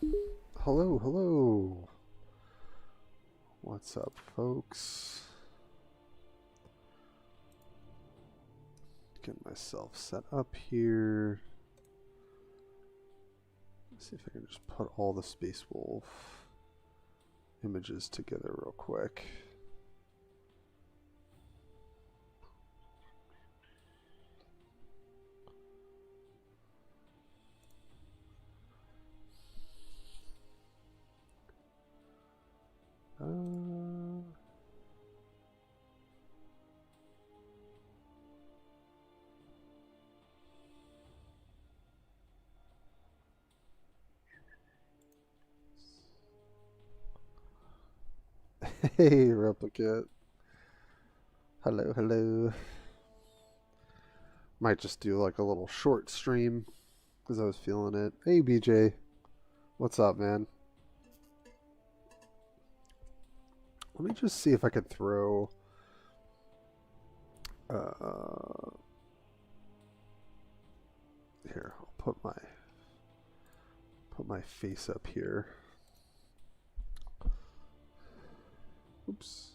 Hello, hello. What's up, folks? Get myself set up here. Let's see if I can just put all the Space Wolf images together real quick. Hey, Replicate. Hello, hello. Might just do like a little short stream because I was feeling it. Hey, BJ. What's up, man? Let me just see if I can throw... here, I'll put my face up here. Oops.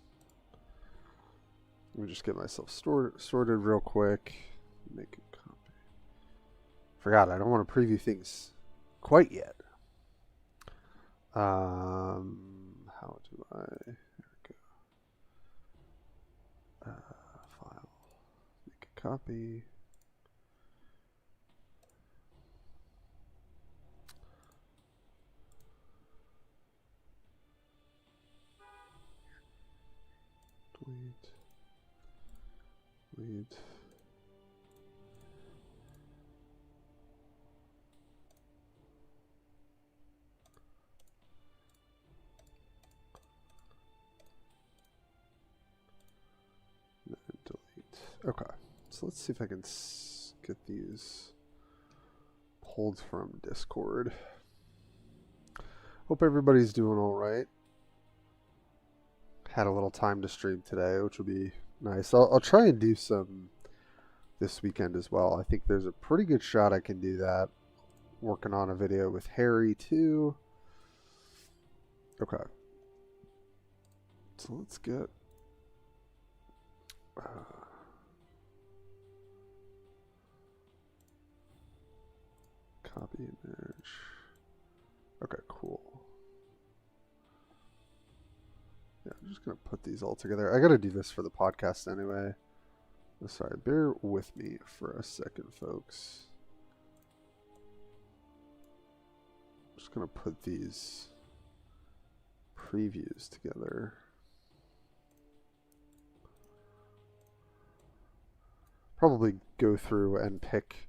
Let me just get myself sorted real quick. Make a copy. Forgot, I don't want to preview things quite yet. How do I... There we go. File. Make a copy. Delete. Okay, so let's see if I can get these pulled from Discord. Hope everybody's doing all right. Had a little time to stream today, which will be nice. I'll try and do some this weekend as well. I think there's a pretty good shot I can do that. Working on a video with Harry too. Okay. So let's get... copy image. Okay, cool. Yeah, I'm just going to put these all together. I got to do this for the podcast anyway. Sorry, bear with me for a second, folks. I'm just going to put these previews together. Probably go through and pick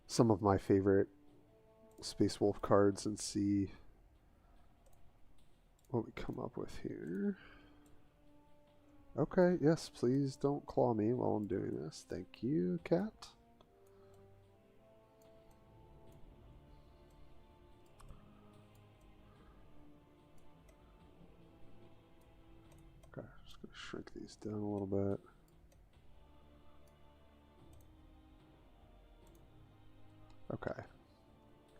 some of my favorite Space Wolf cards and see what we come up with here. Okay, yes, please don't claw me while I'm doing this. Thank you, cat. Okay, just gonna shrink these down a little bit. Okay.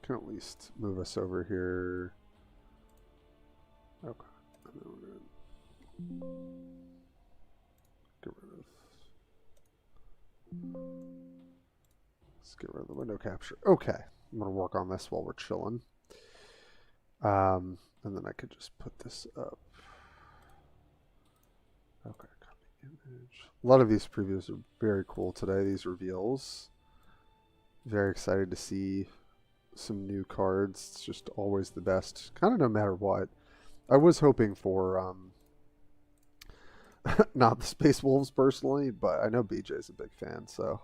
Can at least move us over here. Okay. And then we're gonna get rid of... Let's get rid of the window capture. Okay. I'm gonna work on this while we're chilling. And then I could just put this up. Okay, copy image. A lot of these previews are very cool today, these reveals. Very excited to see some new cards. It's just always the best, kind of no matter what. I was hoping for not the Space Wolves personally, but I know BJ's a big fan, so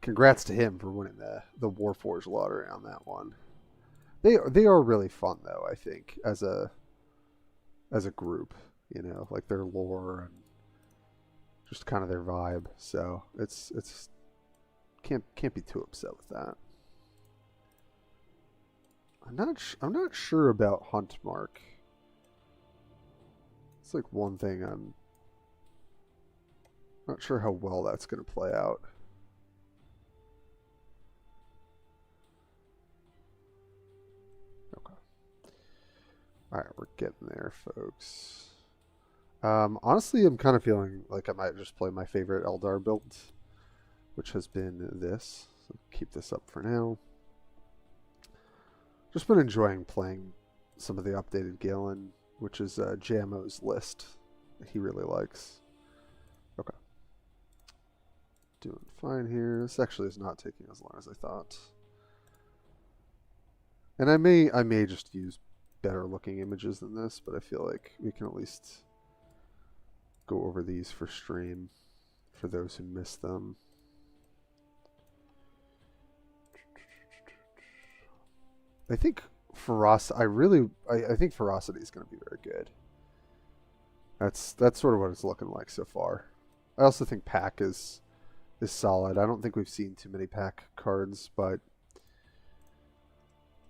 congrats to him for winning the Warforge lottery on that one. They are really fun though, I think, as a group, you know, like their lore and just kind of their vibe. So it's can't be too upset with that. I'm not sure about Hunt Mark. It's like one thing I'm not sure how well that's going to play out. Okay. All right, we're getting there, folks. Honestly, I'm kind of feeling like I might just play my favorite Eldar build, which has been this. So keep this up for now. Just been enjoying playing some of the updated Galen, which is Jamo's list that he really likes. Okay. Doing fine here. This actually is not taking as long as I thought. And I may just use better looking images than this, but I feel like we can at least go over these for stream for those who missed them. I think ferocity. I think ferocity is going to be very good. That's sort of what it's looking like so far. I also think pack is solid. I don't think we've seen too many pack cards, but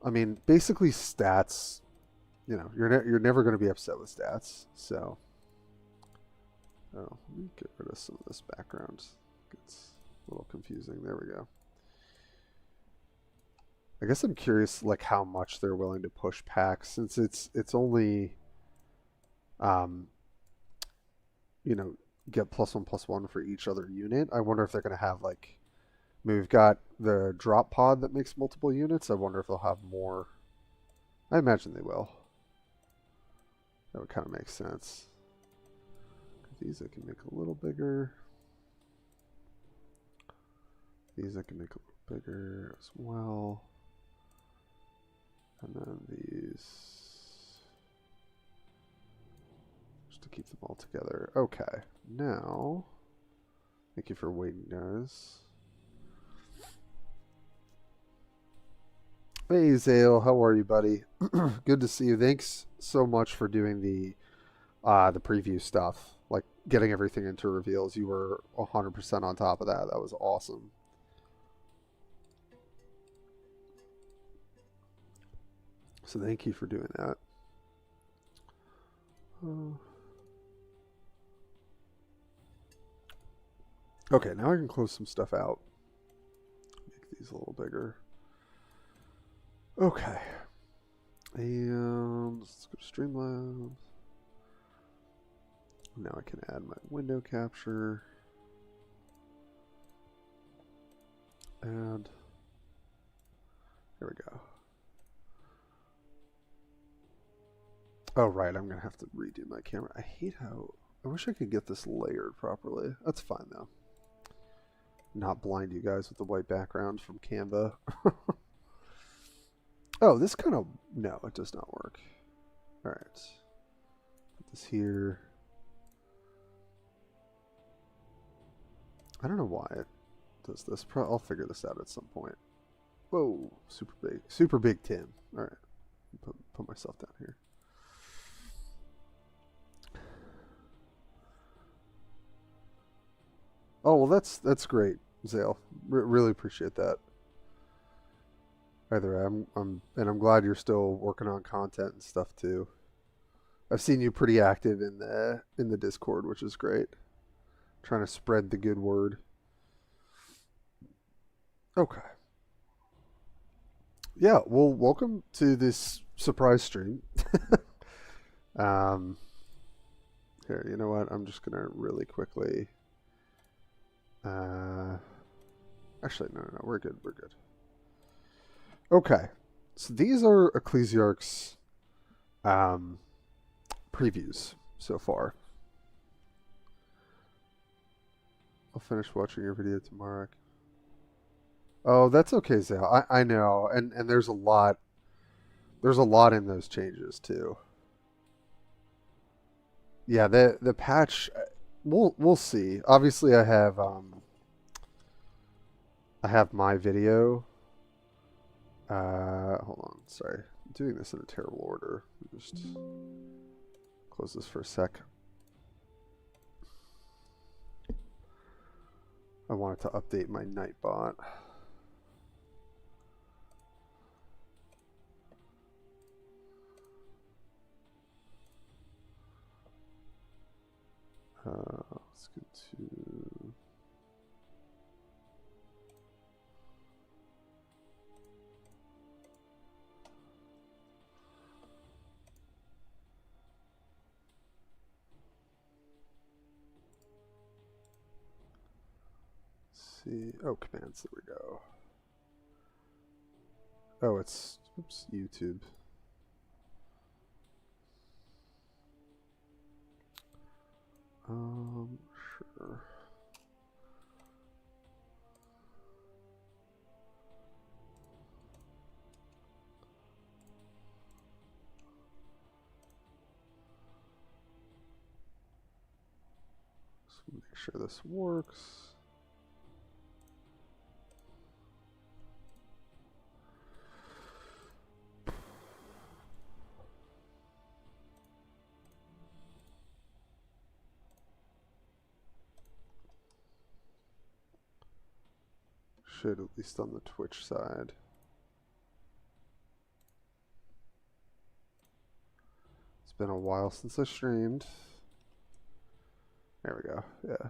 I mean, basically stats. You know, you're never going to be upset with stats. So, let me get rid of some of this background. It's a little confusing. There we go. I guess I'm curious, like how much they're willing to push packs, since it's only, you know, get +1/+1 for each other unit. I wonder if they're going to have like, I mean, we've got the drop pod that makes multiple units. I wonder if they'll have more. I imagine they will. That would kind of make sense. These I can make a little bigger. These I can make a little bigger as well. And then these, just to keep them all together. Okay, now, thank you for waiting, guys. Hey, Zale, how are you, buddy? Good to see you. Thanks so much for doing the preview stuff, like getting everything into reveals. You were 100% on top of that. That was awesome. So thank you for doing that. Okay, now I can close some stuff out. Make these a little bigger. Okay. And let's go to Streamlabs. Now I can add my window capture. And there we go. Oh, right, I'm going to have to redo my camera. I hate how... I wish I could get this layered properly. That's fine, though. Not blind you guys with the white background from Canva. Oh, this kind of... No, it does not work. Alright. Put this here. I don't know why it does this. I'll figure this out at some point. Whoa, super big. Super big Tim. Alright. Put myself down here. Oh, well, that's great, Zale. Really appreciate that. Either way, I'm glad you're still working on content and stuff too. I've seen you pretty active in the Discord, which is great. Trying to spread the good word. Okay. Yeah, well, welcome to this surprise stream. Here, you know what? I'm just gonna really quickly. Actually, no, we're good. We're good. Okay, so these are Ecclesiarch's previews so far. I'll finish watching your video tomorrow. Oh, that's okay, Zale. I know, and there's a lot in those changes too. Yeah, the patch, we'll see. Obviously, I have my video. Hold on, sorry, I'm doing this in a terrible order. Just close this for a sec. I wanted to update my Nightbot. Let's go to... see. Oh, commands. There we go. Oh, it's YouTube. Sure. So make sure this works. Should, at least on the Twitch side. It's been a while since I streamed. There we go. Yeah.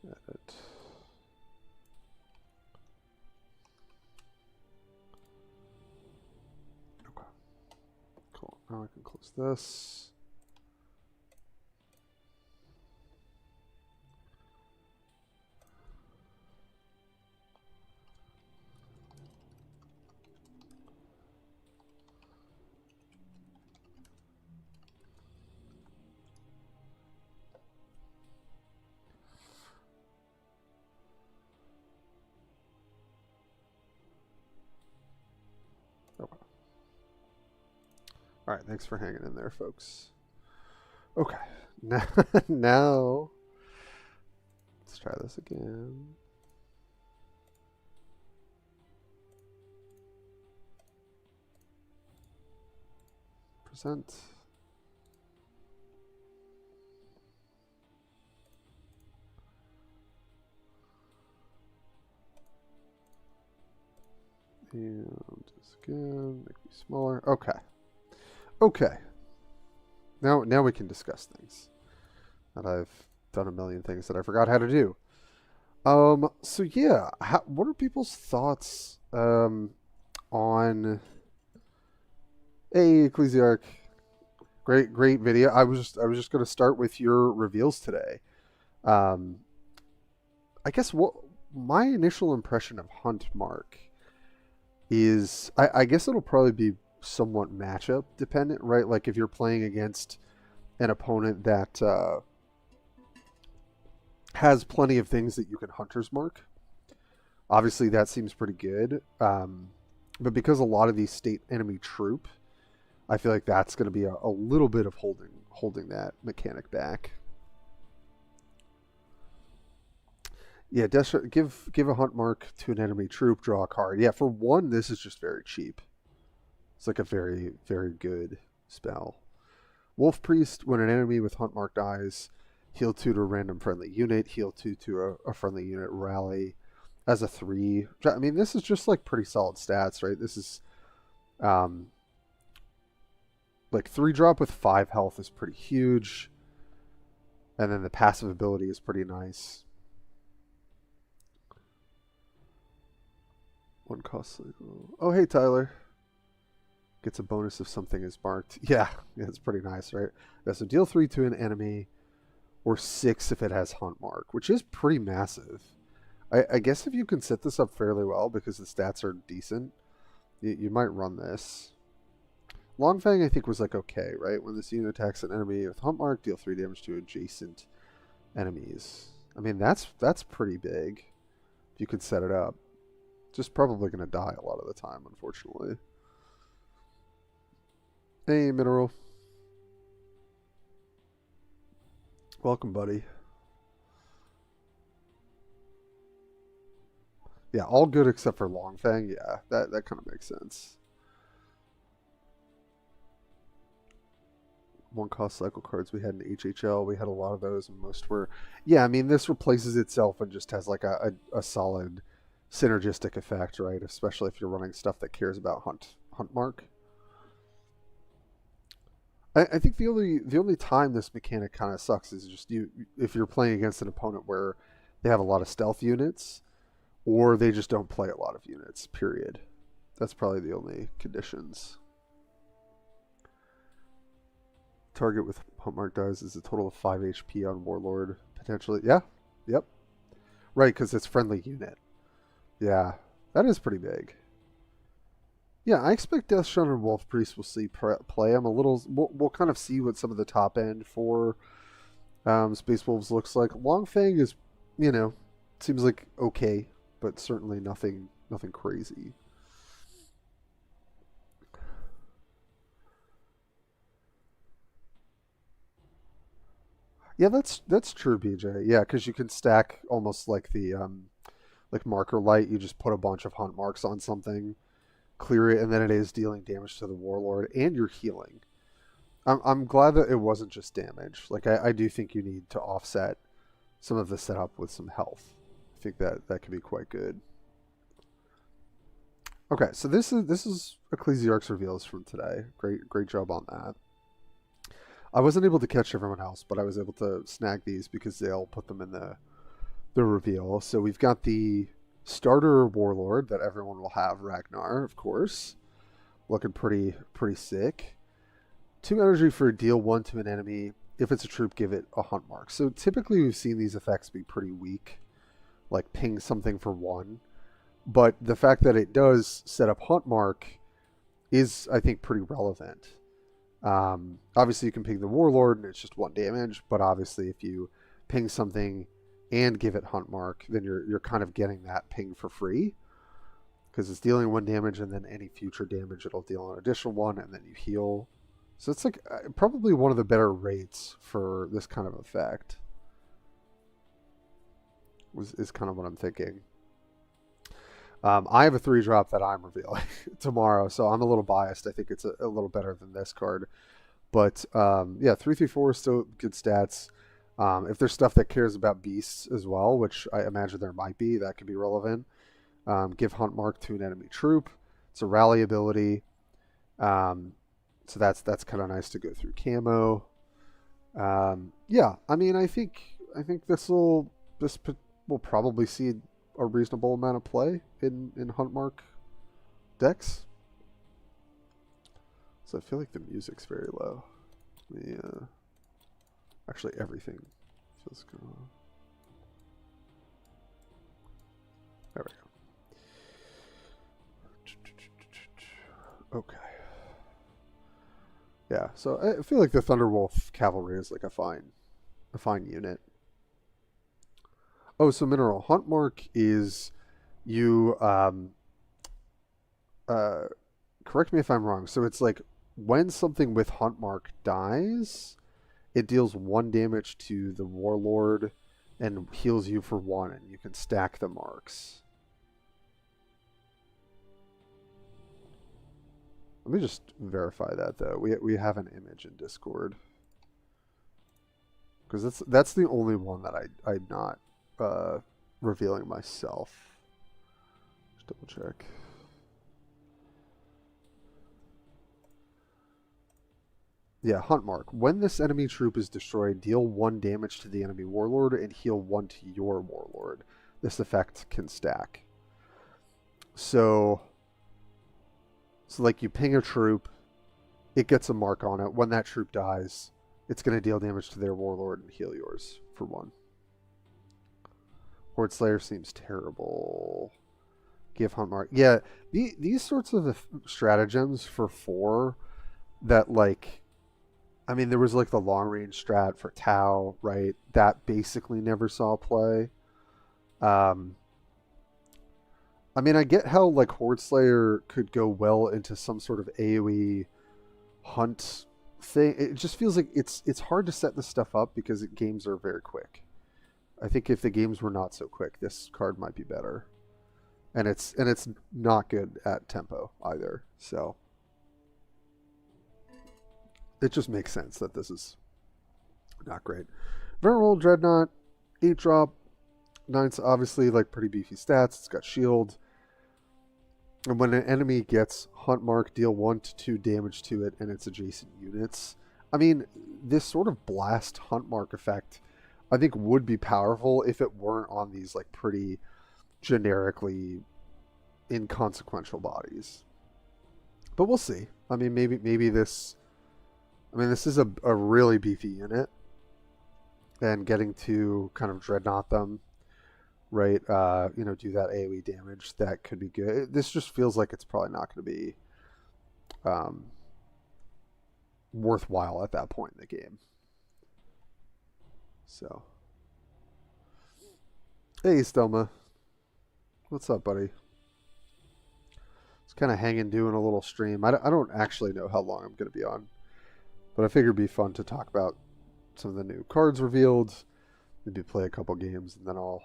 Edit. Okay. Cool. Now I can close this. Okay. All right, thanks for hanging in there, folks. Okay, now let's try this again. Present. And just again, make me smaller. Okay. Okay. Now we can discuss things. That I've done a million things that I forgot how to do. So yeah, what are people's thoughts on Ecclesiarch? Great video. I was just going to start with your reveals today. I guess what my initial impression of Hunt Mark is, I guess it'll probably be somewhat matchup dependent, right? Like if you're playing against an opponent that has plenty of things that you can Hunter's Mark, obviously that seems pretty good. But because a lot of these state enemy troop, I feel like that's going to be a little bit of holding that mechanic back. Yeah, give a Hunt Mark to an enemy troop, draw a card. Yeah, for one, this is just very cheap. It's like a very, very good spell. Wolf Priest, when an enemy with Hunt Mark dies, heal 2 to a random friendly unit, heal 2 to a friendly unit, rally as a 3. I mean, this is just like pretty solid stats, right? This is like 3 drop with 5 health is pretty huge. And then the passive ability is pretty nice. One cost cycle. Oh, hey, Tyler. Gets a bonus if something is marked. Yeah, it's pretty nice, right? Yeah, so deal 3 to an enemy, or 6 if it has Hunt Mark, which is pretty massive. I guess if you can set this up fairly well, because the stats are decent, you might run this. Longfang, I think, was like okay, right? When this unit attacks an enemy with Hunt Mark, deal 3 damage to adjacent enemies. I mean, that's pretty big if you could set it up. Just probably going to die a lot of the time, unfortunately. Hey, Mineral. Welcome, buddy. Yeah, all good except for Longfang. Yeah, that kind of makes sense. One cost cycle cards we had in HHL. We had a lot of those, and most were... Yeah, I mean, this replaces itself and just has like a solid synergistic effect, right? Especially if you're running stuff that cares about Hunt Mark. I think the only time this mechanic kind of sucks is just if you're playing against an opponent where they have a lot of stealth units, or they just don't play a lot of units, period. That's probably the only conditions. Target with Hunt Mark dies is a total of 5 HP on Warlord, potentially. Yeah, yep. Right, because it's friendly unit. Yeah, that is pretty big. Yeah, I expect Death Shun and Wolf Priest will see play. I'm a little. We'll kind of see what some of the top end for Space Wolves looks like. Long Fang is, seems like okay, but certainly nothing crazy. Yeah, that's true, BJ. Yeah, because you can stack almost like the like marker light. You just put a bunch of hunt marks on something, clear it, and then it is dealing damage to the warlord, and you're healing. I'm glad that it wasn't just damage. Like I do think you need to offset some of the setup with some health. I think that could be quite good. Okay, so this is Ecclesiarch's reveals from today. Great job on that. I wasn't able to catch everyone else, but I was able to snag these because they'll put them in the reveal. So we've got the starter warlord that everyone will have, Ragnar, of course, looking pretty sick. 2 energy for deal 1 to an enemy. If it's a troop, give it a hunt mark. So typically we've seen these effects be pretty weak, like ping something for 1. But the fact that it does set up hunt mark is, I think, pretty relevant. Obviously, you can ping the warlord and it's just 1 damage, but obviously if you ping something and give it hunt mark, then you're kind of getting that ping for free, because it's dealing 1 damage, and then any future damage it'll deal an additional 1, and then you heal. So it's like probably one of the better rates for this kind of effect. Is kind of what I'm thinking. I have a 3-drop that I'm revealing tomorrow, so I'm a little biased. I think it's a little better than this card. But yeah, 3/3/4 is still good stats. If there's stuff that cares about beasts as well, which I imagine there might be, that could be relevant. Give hunt mark to an enemy troop. It's a rally ability. So that's kind of nice to go through camo. Yeah, I mean, I think this will probably see a reasonable amount of play in hunt mark decks. So I feel like the music's very low. Yeah, actually everything feels kind of. There we go. Okay. Yeah, so I feel like the Thunderwolf Cavalry is like a fine unit. Oh, so Mineral Hunt Mark is you. Correct me if I'm wrong. So it's like when something with Hunt Mark dies, it deals 1 damage to the Warlord and heals you for 1, and you can stack the marks. Let me just verify that though. We have an image in Discord, because that's the only one that I'm not revealing myself. Just double check. Yeah, Hunt Mark. When this enemy troop is destroyed, deal 1 damage to the enemy warlord and heal 1 to your warlord. This effect can stack. So like you ping a troop, it gets a mark on it. When that troop dies, it's going to deal damage to their warlord and heal yours for 1. Horde Slayer seems terrible. Give hunt mark. Yeah, these sorts of stratagems for 4 that, like, I mean, there was like the long range strat for Tau, right? That basically never saw play. I mean, I get how like Horde Slayer could go well into some sort of AoE hunt thing. It just feels like it's hard to set this stuff up because games are very quick. I think if the games were not so quick, this card might be better. And it's not good at tempo either. So it just makes sense that this is not great. Venerable Dreadnought, 8-drop. 9's obviously like pretty beefy stats. It's got shield. And when an enemy gets hunt mark, deal 1 to 2 damage to it and its adjacent units. I mean, this sort of blast hunt mark effect, I think, would be powerful if it weren't on these like pretty generically inconsequential bodies. But we'll see. I mean, maybe this. I mean, this is a really beefy unit, and getting to kind of dreadnought them right? Do that AoE damage. That could be good. This just feels like it's probably not going to be um, worthwhile at that point in the game. So, hey, Stelma, what's up, buddy? Just kind of hanging, doing a little stream. I don't actually know how long I'm going to be on, but I figured it'd be fun to talk about some of the new cards revealed. Maybe play a couple games, and then I'll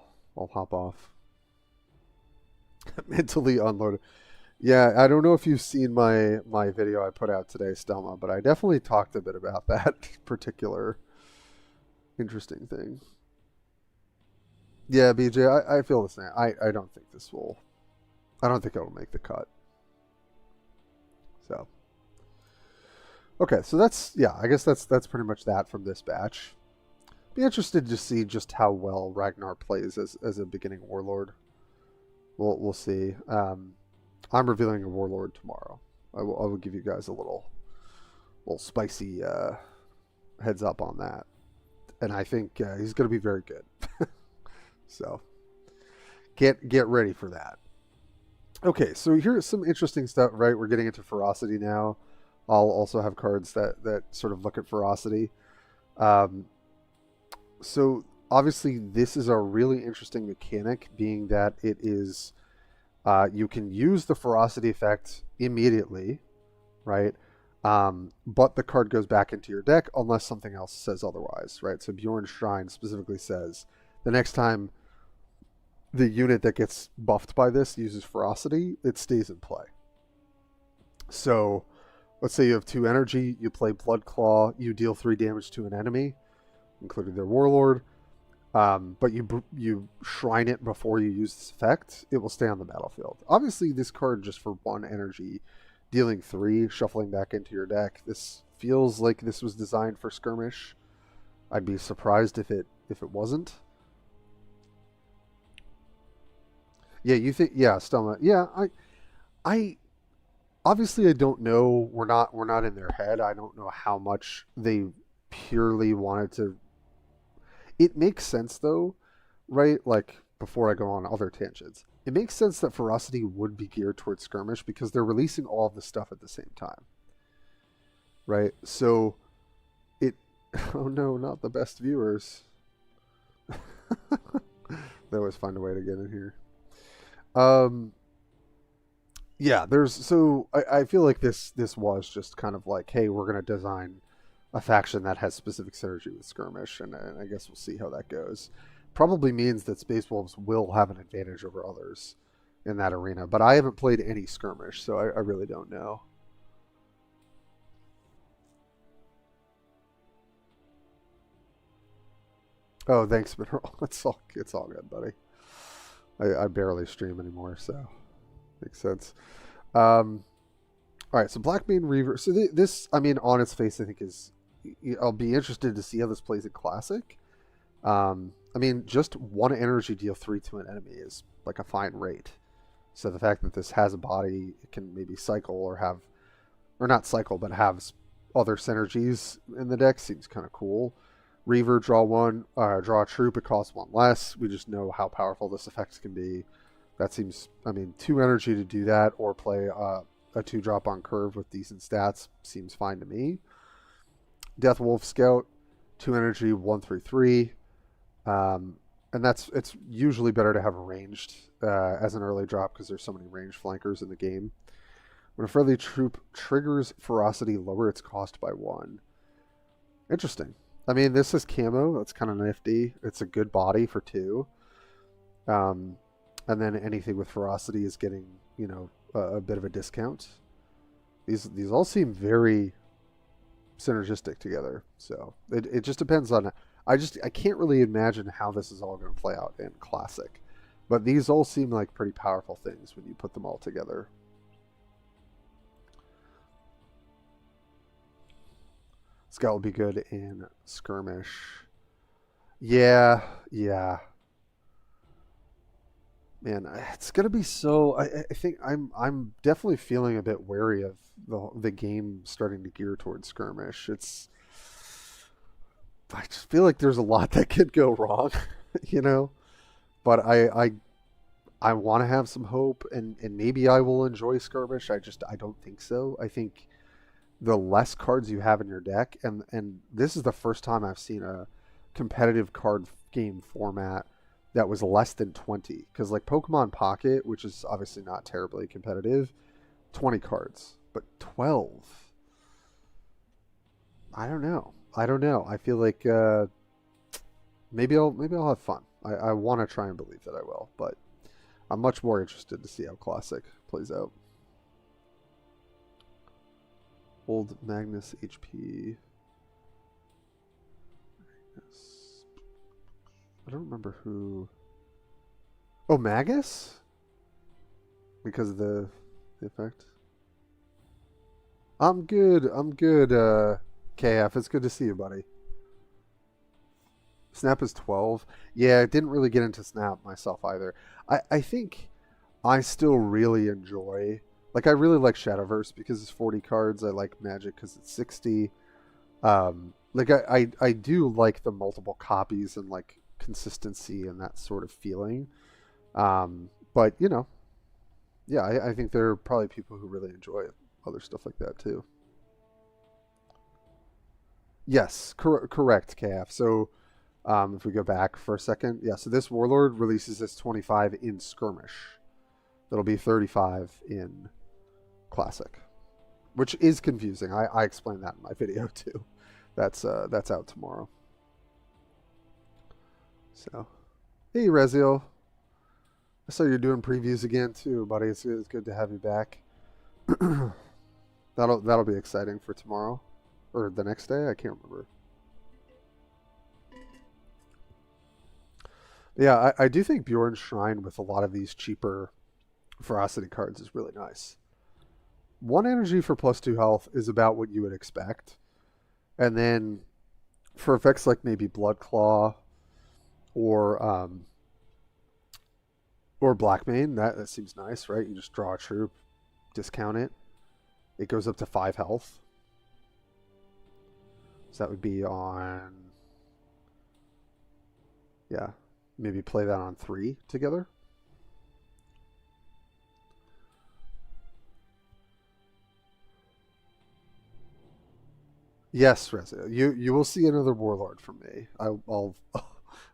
hop off. Mentally unloaded. Yeah, I don't know if you've seen my video I put out today, Stelma, but I definitely talked a bit about that particular interesting thing. Yeah, BJ, I feel the same. I don't think this will. I don't think it'll make the cut. So, okay, so I guess that's pretty much that from this batch. Be interested to see just how well Ragnar plays as a beginning warlord. We'll see. I'm revealing a warlord tomorrow. I will give you guys a little spicy heads up on that, and I think he's going to be very good. So get ready for that. Okay, so here's some interesting stuff. Right, we're getting into ferocity now. I'll also have cards that sort of look at ferocity. So obviously this is a really interesting mechanic, being that it is you can use the ferocity effect immediately, right? But the card goes back into your deck unless something else says otherwise, right? So Bjorn's Shrine specifically says the next time the unit that gets buffed by this uses ferocity, it stays in play. So let's say you have 2 energy, you play Blood Claw, you deal 3 damage to an enemy, including their warlord, but you shrine it before you use this effect, it will stay on the battlefield. Obviously, this card just for 1 energy, dealing 3, shuffling back into your deck, this feels like this was designed for skirmish. I'd be surprised if it wasn't. Yeah, you think? Yeah, Stelma. Yeah, I obviously I don't know. We're not in their head. I don't know how much they purely wanted to. It makes sense though, right? Like, before I go on other tangents, it makes sense that ferocity would be geared towards skirmish because they're releasing all of this stuff at the same time, right? So it. Oh no, not the best viewers. They always find a way to get in here. Yeah, I feel like this was just kind of like, hey, we're gonna design a faction that has specific synergy with skirmish, and I guess we'll see how that goes. Probably means that Space Wolves will have an advantage over others in that arena, but I haven't played any skirmish, so I really don't know. Oh, thanks, Mineral. It's all good, buddy. I barely stream anymore, so makes sense. All right, so Black Mane Reaver. So this, I mean, on its face, I think is. I'll be interested to see how this plays in Classic. I mean, just 1 energy deal 3 to an enemy is like a fine rate. So the fact that this has a body, it can maybe cycle or not cycle, but have other synergies in the deck seems kind of cool. Reaver, draw a troop, it costs 1 less. We just know how powerful this effect can be. That seems, I mean, 2 energy to do that, or play a 2-drop on curve with decent stats seems fine to me. Death Wolf Scout, 2 energy, 1/3/3. And it's usually better to have ranged as an early drop because there's so many ranged flankers in the game. When a friendly troop triggers ferocity, lower its cost by 1. Interesting. I mean, this is camo. That's kind of nifty. It's a good body for 2. And then anything with ferocity is getting, a bit of a discount. These all seem very synergistic together. So it just depends on. I can't really imagine how this is all going to play out in Classic, but these all seem like pretty powerful things when you put them all together. Scout will be good in skirmish. Yeah. Man, it's gonna be so. I think I'm definitely feeling a bit wary of the game starting to gear towards skirmish. I just feel like there's a lot that could go wrong, but I want to have some hope, and maybe I will enjoy skirmish. I don't think so. I think the less cards you have in your deck, and this is the first time I've seen a competitive card game format that was less than 20. Because like Pokemon Pocket, which is obviously not terribly competitive, 20 cards, but 12. I don't know. I feel like maybe I'll have fun. I want to try and believe that I will, but I'm much more interested to see how Classic plays out. Old Magnus HP. I don't remember who. Oh, Magus? Because of the effect. I'm good. KF. It's good to see you, buddy. Snap is 12. Yeah, I didn't really get into Snap myself either. I think I still really enjoy... Like, I really like Shadowverse because it's 40 cards. I like Magic because it's 60. Like, I do like the multiple copies and, like, consistency and that sort of feeling. But, you know, yeah, I think there are probably people who really enjoy other stuff like that, too. Yes, correct, KF. So... if we go back for a second, yeah, so this Warlord releases as 25 in Skirmish. That'll be 35 in Classic, which is confusing. I explained that in my video too. That's out tomorrow. So, hey Reziel, I saw you're doing previews again too, buddy. It's good to have you back. That'll be exciting for tomorrow or the next day. I can't remember. Yeah, I do think Bjorn's Shrine with a lot of these cheaper Ferocity cards is really nice. 1 energy for +2 health is about what you would expect. And then for effects like maybe Blood Claw or Blackmane, that seems nice, right? You just draw a troop, discount it. It goes up to 5 health. So that would be on... Yeah. Maybe play that on 3 together. Yes, Reza. You will see another Warlord from me. I'll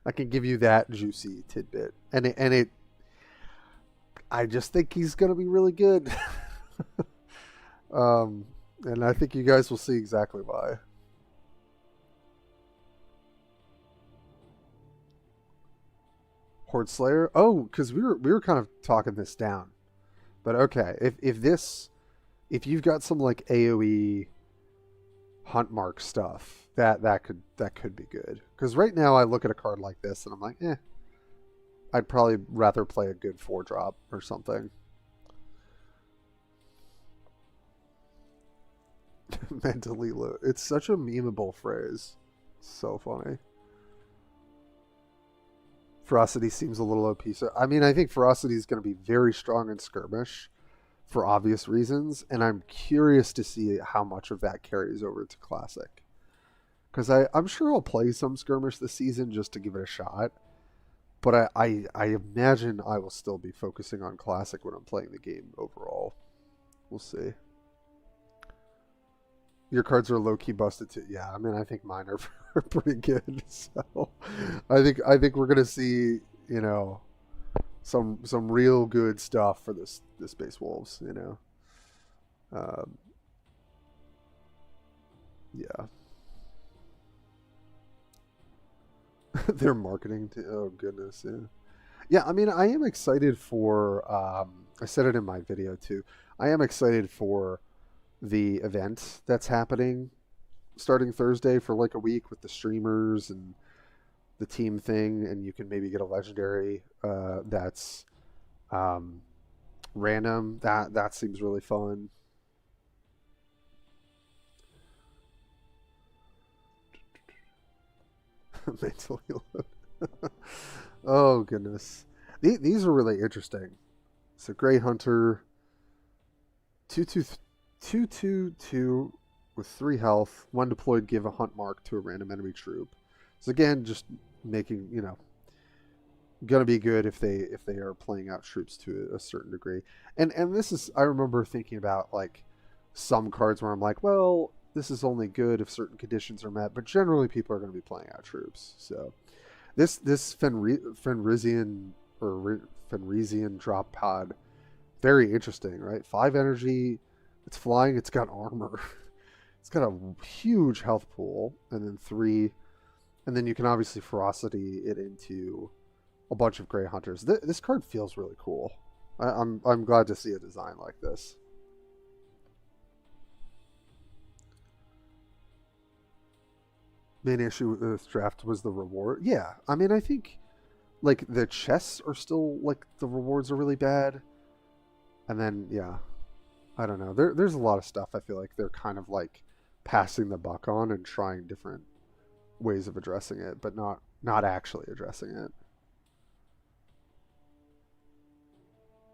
I can give you that juicy tidbit. And I just think he's gonna be really good. And I think you guys will see exactly why. Horde Slayer? Oh, because we were kind of talking this down. But okay, if you've got some like AoE hunt mark stuff, that could be good. Because right now I look at a card like this and I'm like, I'd probably rather play a good 4-drop or something. Mentally low. It's such a memeable phrase. So funny. Ferocity seems a little OP. So, I mean, I think Ferocity is going to be very strong in Skirmish for obvious reasons, and I'm curious to see how much of that carries over to Classic. Because I'm sure I'll play some Skirmish this season just to give it a shot, but I imagine I will still be focusing on Classic when I'm playing the game overall. We'll see. Your cards are low key busted too. Yeah, I mean, I think mine are pretty good. So, I think we're gonna see, you know, some real good stuff for this Space Wolves. You know, yeah. Their marketing. Oh goodness, yeah. Yeah, I mean, I am excited for. I said it in my video too. I am excited for the event that's happening starting Thursday for like a week with the streamers and the team thing, and you can maybe get a legendary that's random. That seems really fun. Mentally load. Oh goodness, these are really interesting. So Grey Hunter, 2/2/2 with 3 health. 1 deployed, give a hunt mark to a random enemy troop. So again, just making gonna be good if they are playing out troops to a certain degree. And this is, I remember thinking about like some cards where I'm like, well, this is only good if certain conditions are met, but generally people are going to be playing out troops. So this Fenrisian drop pod, very interesting, right? 5 energy, it's flying, it's got armor, it's got a huge health pool, and then 3, and then you can obviously ferocity it into a bunch of Grey Hunters. This card feels really cool. I'm glad to see a design like this. Main issue with this draft was the reward. Yeah, I mean, I think like the chests are still like the rewards are really bad, and then yeah, I don't know. There's a lot of stuff I feel like they're kind of like passing the buck on and trying different ways of addressing it, but not actually addressing it.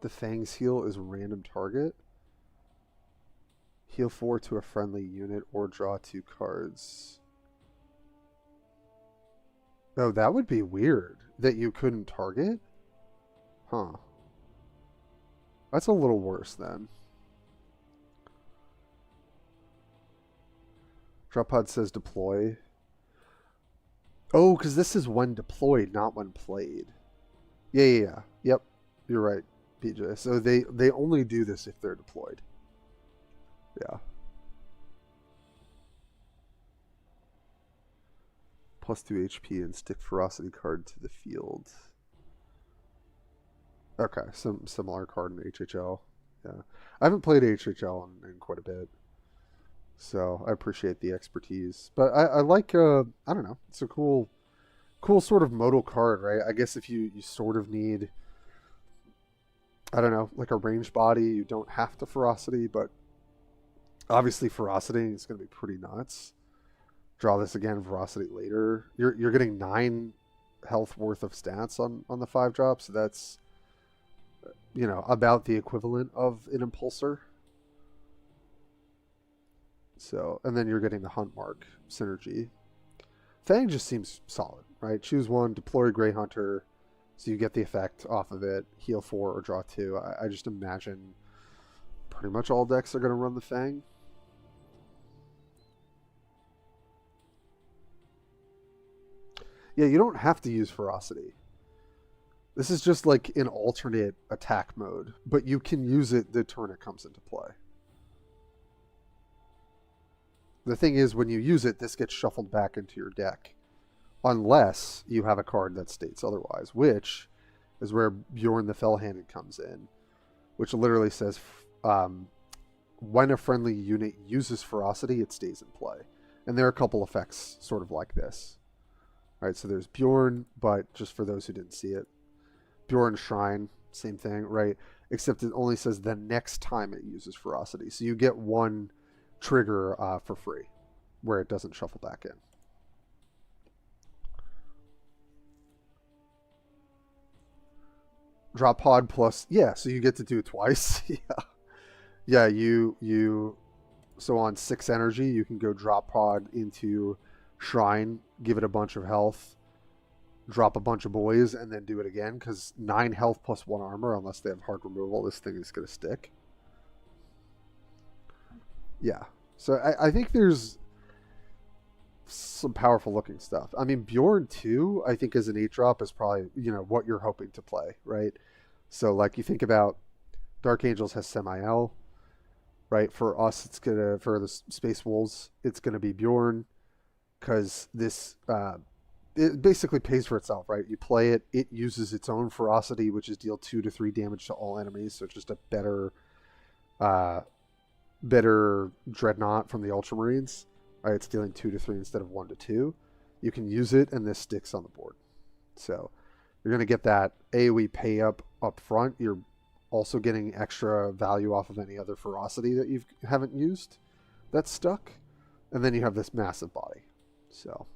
The Fang's heal is a random target. Heal 4 to a friendly unit or draw 2 cards. Oh, that would be weird that you couldn't target? Huh. That's a little worse then. Drop pod says deploy. Oh, because this is when deployed, not when played. Yeah. Yep, you're right, PJ. So they only do this if they're deployed. Yeah. Plus 2 HP and stick ferocity card to the field. Okay, some similar card in HHL. Yeah, I haven't played HHL in quite a bit, so I appreciate the expertise. But I like I don't know, it's a cool sort of modal card, right? I guess if you sort of need, I don't know, like a ranged body, you don't have to ferocity, but obviously ferocity is going to be pretty nuts. Draw this again, ferocity later. You're getting 9 health worth of stats on the 5 drops. So that's, you know, about the equivalent of an impulsor. So, and then you're getting the hunt mark synergy. Fang just seems solid, right? Choose 1, deploy Grey Hunter, so you get the effect off of it. Heal 4 or draw 2. I just imagine pretty much all decks are going to run the Fang. Yeah, you don't have to use ferocity. This is just like an alternate attack mode, but you can use it the turn it comes into play. The thing is, when you use it, this gets shuffled back into your deck, unless you have a card that states otherwise, which is where Bjorn the Fell-Handed comes in, which literally says, when a friendly unit uses ferocity, it stays in play. And there are a couple effects sort of like this. All right, so there's Bjorn, but just for those who didn't see it, Bjorn Shrine, same thing, right? Except it only says the next time it uses ferocity. So you get 1 trigger for free, where it doesn't shuffle back in. Drop pod plus, yeah, so you get to do it twice. Yeah, you so on 6 energy, you can go drop pod into Shrine, give it a bunch of health, drop a bunch of boys, and then do it again, because 9 health plus 1 armor, unless they have hard removal, this thing is going to stick. Yeah, so I think there's some powerful looking stuff. I mean, Bjorn 2, I think as an 8-drop is probably, you know, what you're hoping to play, right? So like you think about Dark Angels has Semi-L, right? For us, it's gonna, for the Space Wolves, it's gonna be Bjorn, because this it basically pays for itself, right? You play it, it uses its own ferocity, which is deal 2 to 3 damage to all enemies, so it's just a better Dreadnought from the Ultramarines. Right, it's dealing 2 to 3 instead of 1 to 2. You can use it, and this sticks on the board. So you're going to get that AoE pay up front. You're also getting extra value off of any other ferocity that you haven't used that's stuck. And then you have this massive body. So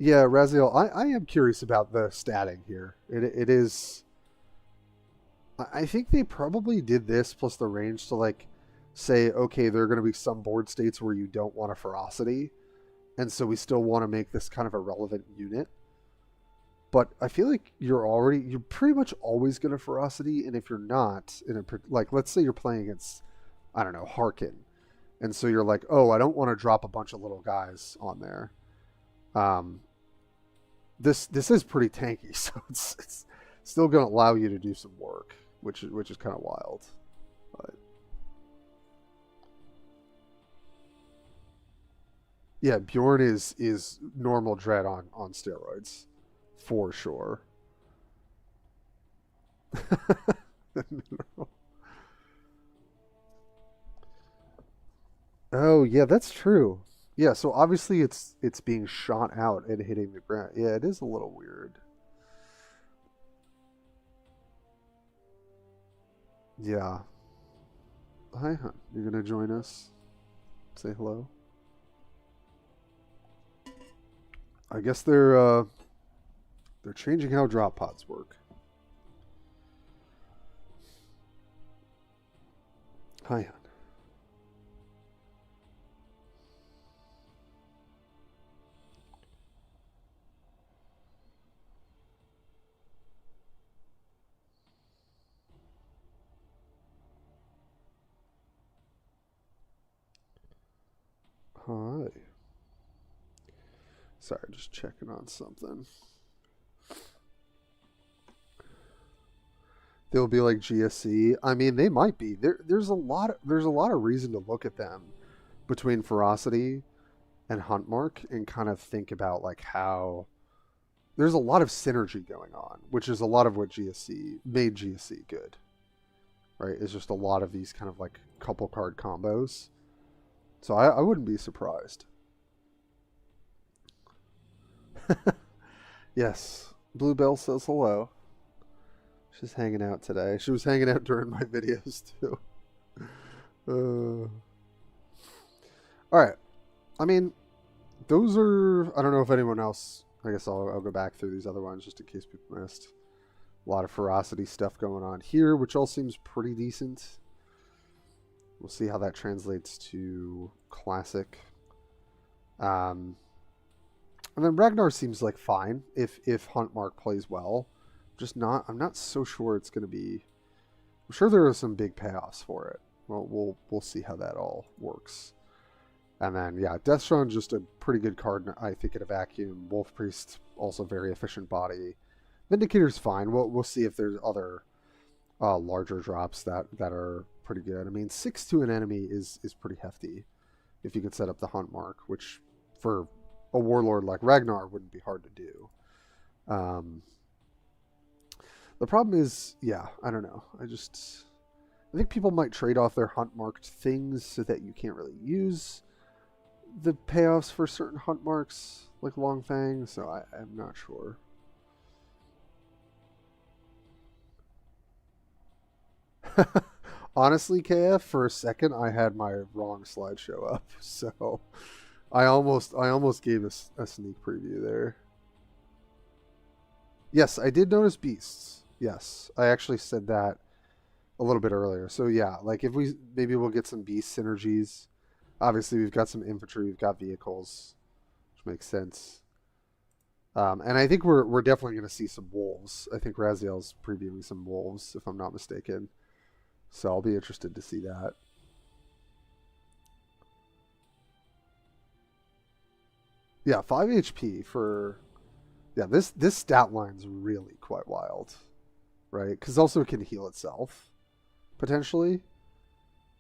yeah, Raziel, I am curious about the statting here. It is... I think they probably did this plus the range to like say, okay, there are going to be some board states where you don't want a ferocity, and so we still want to make this kind of a relevant unit. But I feel like you're pretty much always going to ferocity, and if you're not, like, let's say you're playing against, I don't know, Harkin, and so you're like, oh, I don't want to drop a bunch of little guys on there. This is pretty tanky, so it's still going to allow you to do some work, which is kind of wild. But yeah, Bjorn is normal dread on steroids, for sure. Oh yeah, that's true. Yeah, so obviously it's being shot out and hitting the ground. Yeah, it is a little weird. Yeah. Hi, hon. You're gonna join us? Say hello. I guess they're changing how drop pods work. Hi, hon. Hi. Sorry, just checking on something. They'll be like GSC. I mean, they might be. There's a lot of reason to look at them between Ferocity and Huntmark and kind of think about like how there's a lot of synergy going on, which is a lot of what GSC made GSC good. Right? It's just a lot of these kind of like couple card combos. So I wouldn't be surprised. Yes. Bluebell says hello. She's hanging out today. She was hanging out during my videos too. All right. I mean, those are. I don't know if anyone else. I guess I'll go back through these other ones just in case people missed. A lot of ferocity stuff going on here, which all seems pretty decent. We'll see how that translates to classic. And then Ragnar seems like fine if Huntmark plays well. I'm not so sure it's going to be. I'm sure there are some big payoffs for it. Well, we'll see how that all works. And then yeah, Deathstone just a pretty good card, I think, in a vacuum. Wolf Priest also very efficient body. Vindicator's fine. We'll see if there's other larger drops that are pretty good. I mean, 6 to an enemy is pretty hefty if you could set up the Huntmark, which for a warlord like Ragnar wouldn't be hard to do. The problem is, yeah, I don't know. I think people might trade off their Huntmarked things so that you can't really use the payoffs for certain Huntmarks, like Longfang, so I'm not sure. Honestly, KF, for a second I had my wrong slideshow up, so I almost gave a sneak preview there. Yes, I did notice beasts. Yes, I actually said that a little bit earlier. So yeah, like if maybe we'll get some beast synergies. Obviously, we've got some infantry, we've got vehicles, which makes sense. And I think we're definitely going to see some wolves. I think Raziel's previewing some wolves, if I'm not mistaken. So I'll be interested to see that. Yeah, 5 HP for... Yeah, this stat line's really quite wild, right? Because also it can heal itself, potentially,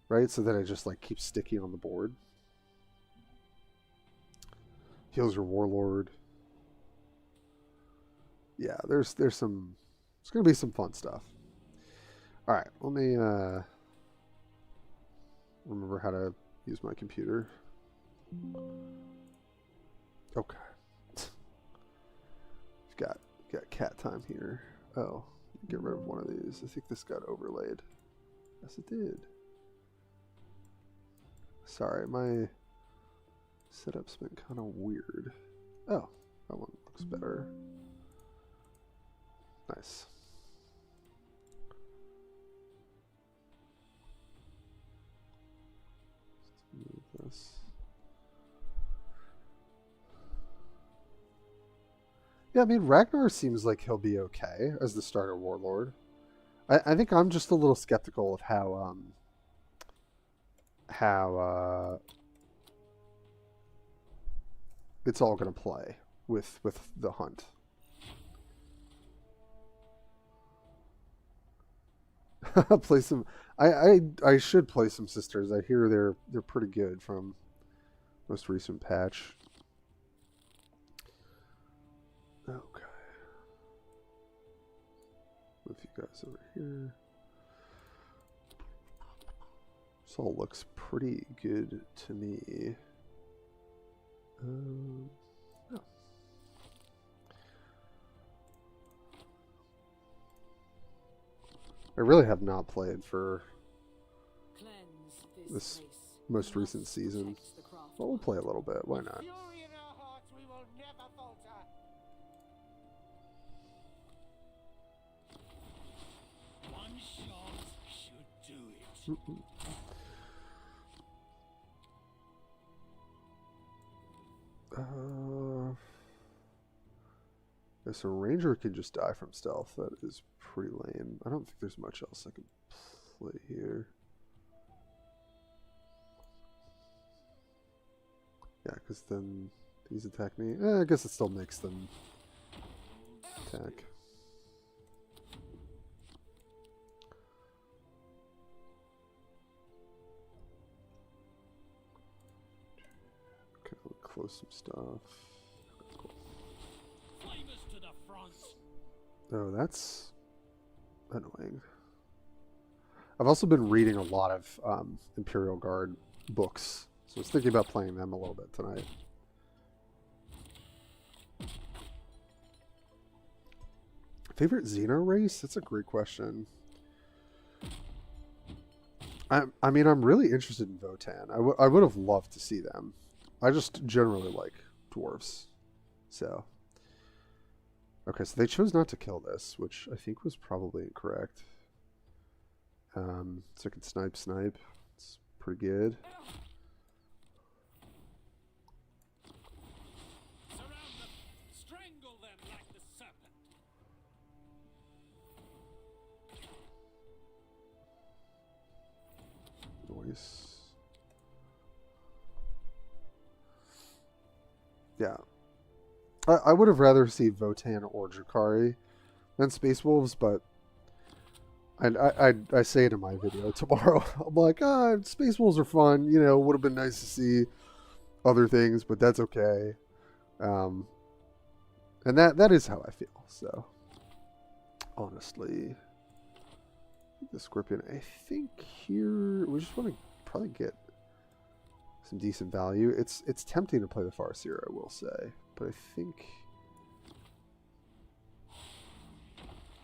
right? So that it just like keeps sticking on the board. Heals your warlord. Yeah, there's some... It's going to be some fun stuff. All right, let me remember how to use my computer. Okay. Got cat time here. Oh, get rid of one of these. I think this got overlaid. Yes, it did. Sorry, my setup's been kind of weird. Oh, that one looks better. Nice. this. Yeah, I mean, Ragnar seems like he'll be okay as the starter warlord. I think I'm just a little skeptical of how it's all going to play with the hunt. Play some. I should play some sisters. I hear they're pretty good from most recent patch. Okay. Move you guys over here. This all looks pretty good to me. Oh. I really have not played for this most recent season. But we'll play a little bit. Why not? So Ranger can just die from stealth. That is pretty lame. I don't think there's much else I can play here. Yeah, because then these attack me. I guess it still makes them attack. Okay, we'll close some stuff. Oh, that's annoying. I've also been reading a lot of Imperial Guard books, so I was thinking about playing them a little bit tonight. Favorite Xeno race? That's a great question. I mean, I'm really interested in Votan. I would have loved to see them. I just generally like dwarves, so... Okay, so they chose not to kill this, which I think was probably incorrect. So I can snipe. It's pretty good. Surround them. Strangle them like the serpent. Noise. Yeah. I would have rather see Votan or Drukhari than Space Wolves, but I say it in my video tomorrow. I'm like, Space Wolves are fun. You know, would have been nice to see other things, but that's okay. And that is how I feel. So, honestly, the Scorpion. I think here we just want to probably get some decent value. It's tempting to play the Farseer, I will say. But I think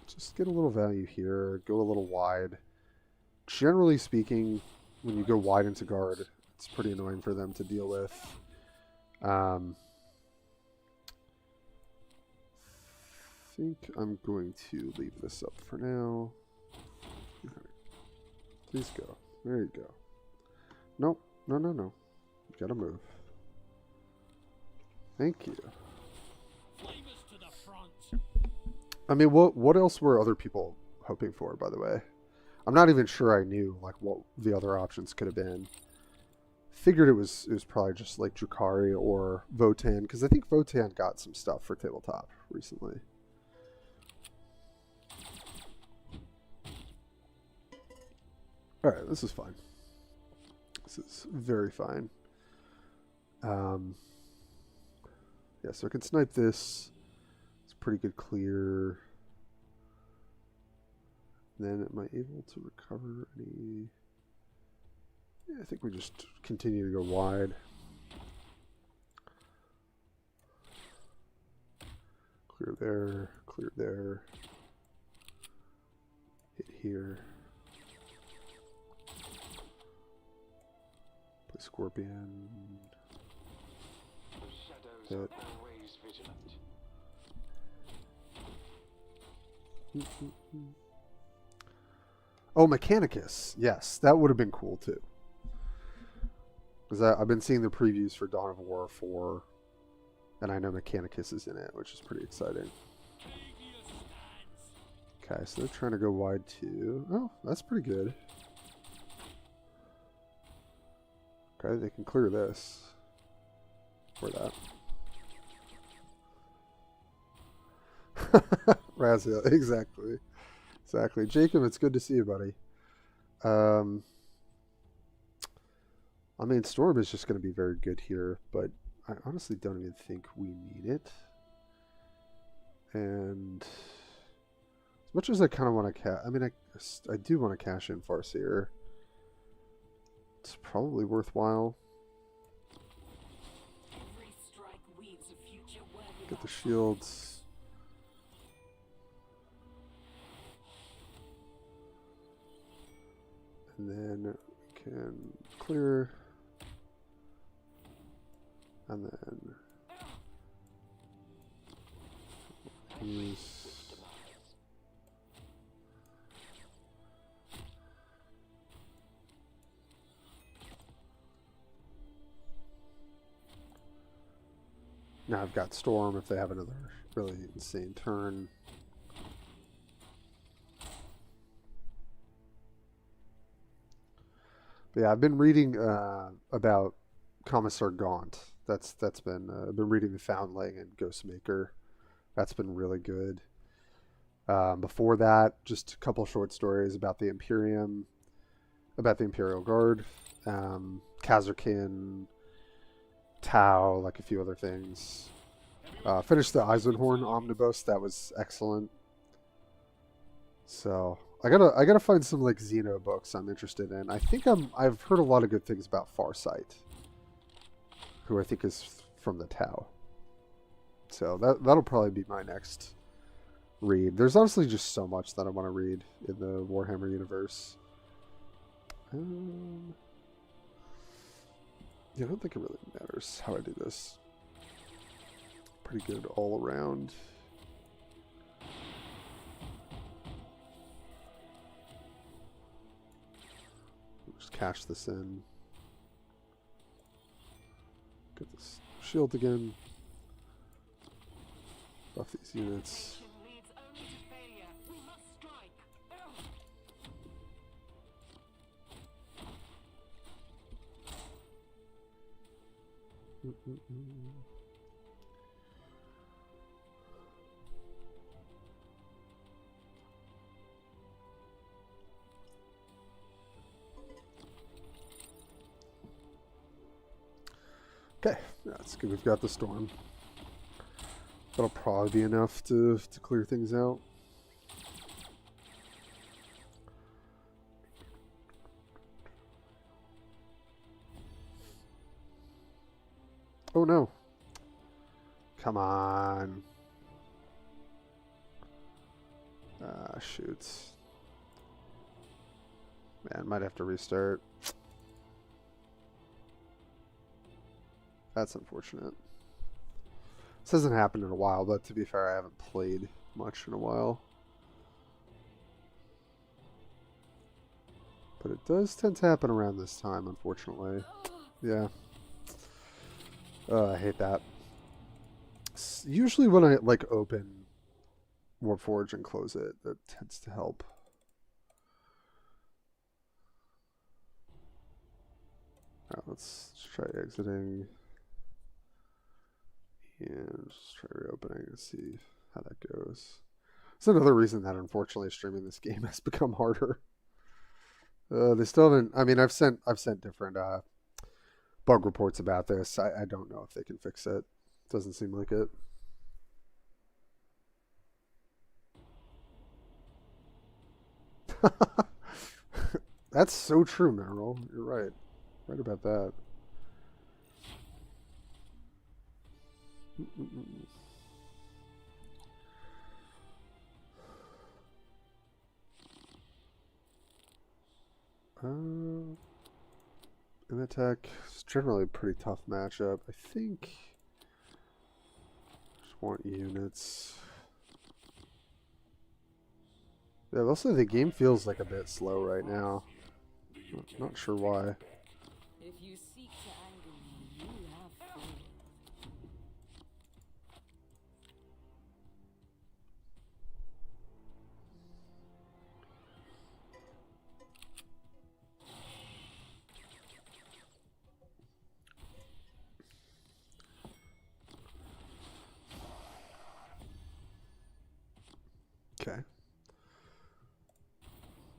just get a little value here, go a little wide. Generally speaking, when you go wide into guard, it's pretty annoying for them to deal with. I think I'm going to leave this up for now. Please go. There you go. Nope. No. You gotta move. Thank you. I mean, what else were other people hoping for, by the way? I'm not even sure I knew like what the other options could have been. Figured it was probably just like Drukhari or Votan, because I think Votan got some stuff for tabletop recently. Alright, this is fine. This is very fine. Yeah, so I can snipe this. It's pretty good clear. Then am I able to recover any? Yeah, I think we just continue to go wide. Clear there. Hit here. Play Scorpion. Hit. Oh, Mechanicus. Yes, that would have been cool too. Because I've been seeing the previews for Dawn of War 4, and I know Mechanicus is in it, which is pretty exciting. Okay, so they're trying to go wide too. Oh, that's pretty good. Okay, they can clear this. For that. Razia, exactly. Exactly. Jacob, it's good to see you, buddy. I mean, Storm is just going to be very good here, but I honestly don't even think we need it. And as much as I kind of want to I mean, I do want to cash in Farseer. It's probably worthwhile. Get the shields. And then we can clear. And then use. Now I've got Storm if they have another really insane turn. But yeah, I've been reading about Commissar Gaunt. That's been I've been reading the Foundling and Ghostmaker. That's been really good. Before that, just a couple short stories about the Imperium, about the Imperial Guard, Kazarkin, Tau, like a few other things. Finished the Eisenhorn omnibus. That was excellent. So I gotta find some like Xeno books I'm interested in. I've heard a lot of good things about Farsight, who I think is from the Tau. So that'll probably be my next read. There's honestly just so much that I want to read in the Warhammer universe. Yeah, I don't think it really matters how I do this. Pretty good all around. Just cash this in. Get this shield again. Buff these units. Okay, that's good. We've got the Storm. That'll probably be enough to clear things out. Oh no. Come on. Ah, shoot. Man, might have to restart. That's unfortunate. This hasn't happened in a while, but to be fair, I haven't played much in a while. But it does tend to happen around this time, unfortunately. Yeah. I hate that. Usually when I like open Warpforge and close it, that tends to help. Alright, let's try exiting. And just try reopening and see how that goes. It's another reason that unfortunately streaming this game has become harder. They still haven't. I mean, I've sent different bug reports about this. I don't know if they can fix it. Doesn't seem like it. That's so true, Meryl. You're right. Right about that. In attack, it's generally a pretty tough matchup. I think just want units. Yeah, also the game feels like a bit slow right now. Not sure why. If you seek to Okay.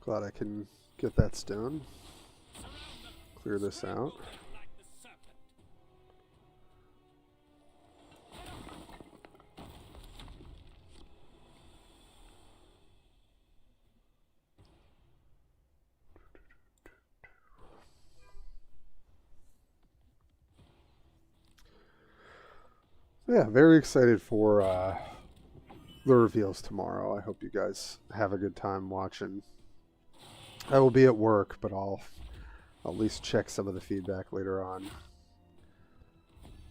Glad I can get that stone. Clear this out. Like the serpent. Yeah, very excited for the reveals tomorrow. I hope you guys have a good time watching. I will be at work, but I'll at least check some of the feedback later on.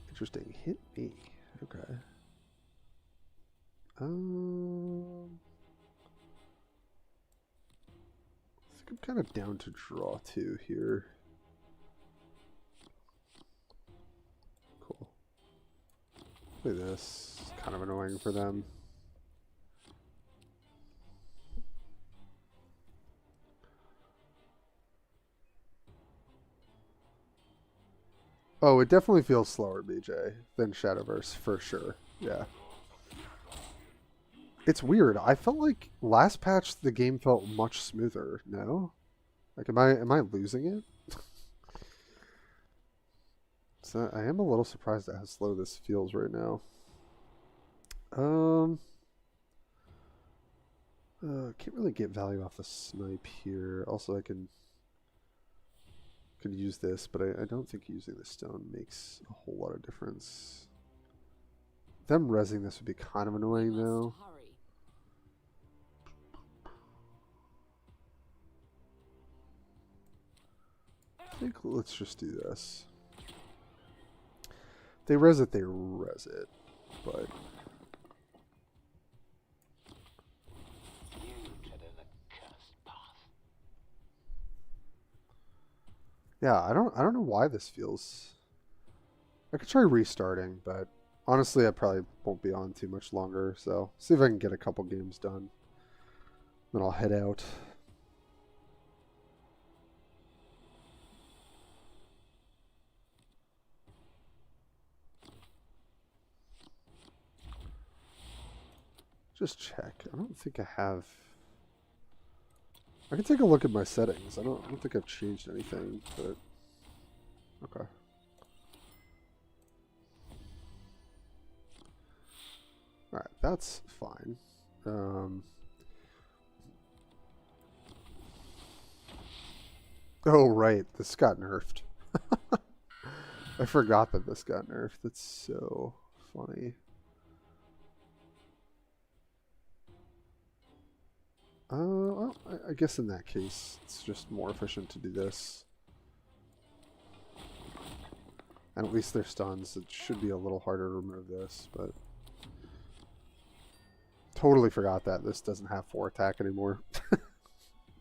Interesting. Hit me. Okay. I think I'm kind of down to draw 2 here. Cool. Look at this. Kind of annoying for them. Oh, it definitely feels slower, BJ, than Shadowverse, for sure. Yeah. It's weird. I felt like last patch the game felt much smoother, no? Like am I losing it? So I am a little surprised at how slow this feels right now. Can't really get value off the snipe here. Also I could use this, but I don't think using the stone makes a whole lot of difference. Them rezzing this would be kind of annoying though. Hurry. I think let's just do this. They res it, but yeah, I don't know why this feels. I could try restarting, but honestly, I probably won't be on too much longer. So see if I can get a couple games done. Then I'll head out. Just check. I don't think I have. I can take a look at my settings. I don't think I've changed anything, but okay. All right, that's fine. Oh right, this got nerfed. I forgot that this got nerfed. That's so funny. Well, I guess in that case, it's just more efficient to do this. And at least they're stuns. It should be a little harder to remove this, but... Totally forgot that this doesn't have 4 attack anymore.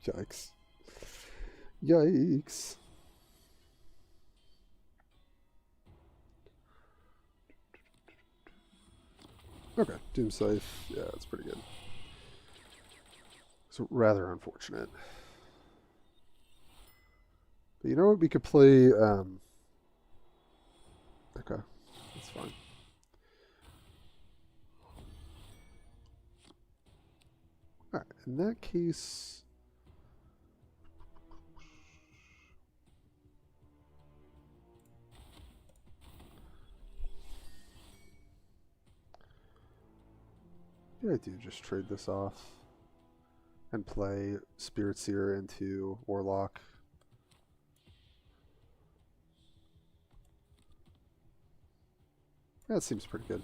Yikes. Yikes. Okay, Doom Scythe. Yeah, that's pretty good. So rather unfortunate. But you know what? We could play... okay, that's fine. Alright, in that case... Maybe I do just trade this off and play Spirit Seer into Warlock. That seems pretty good.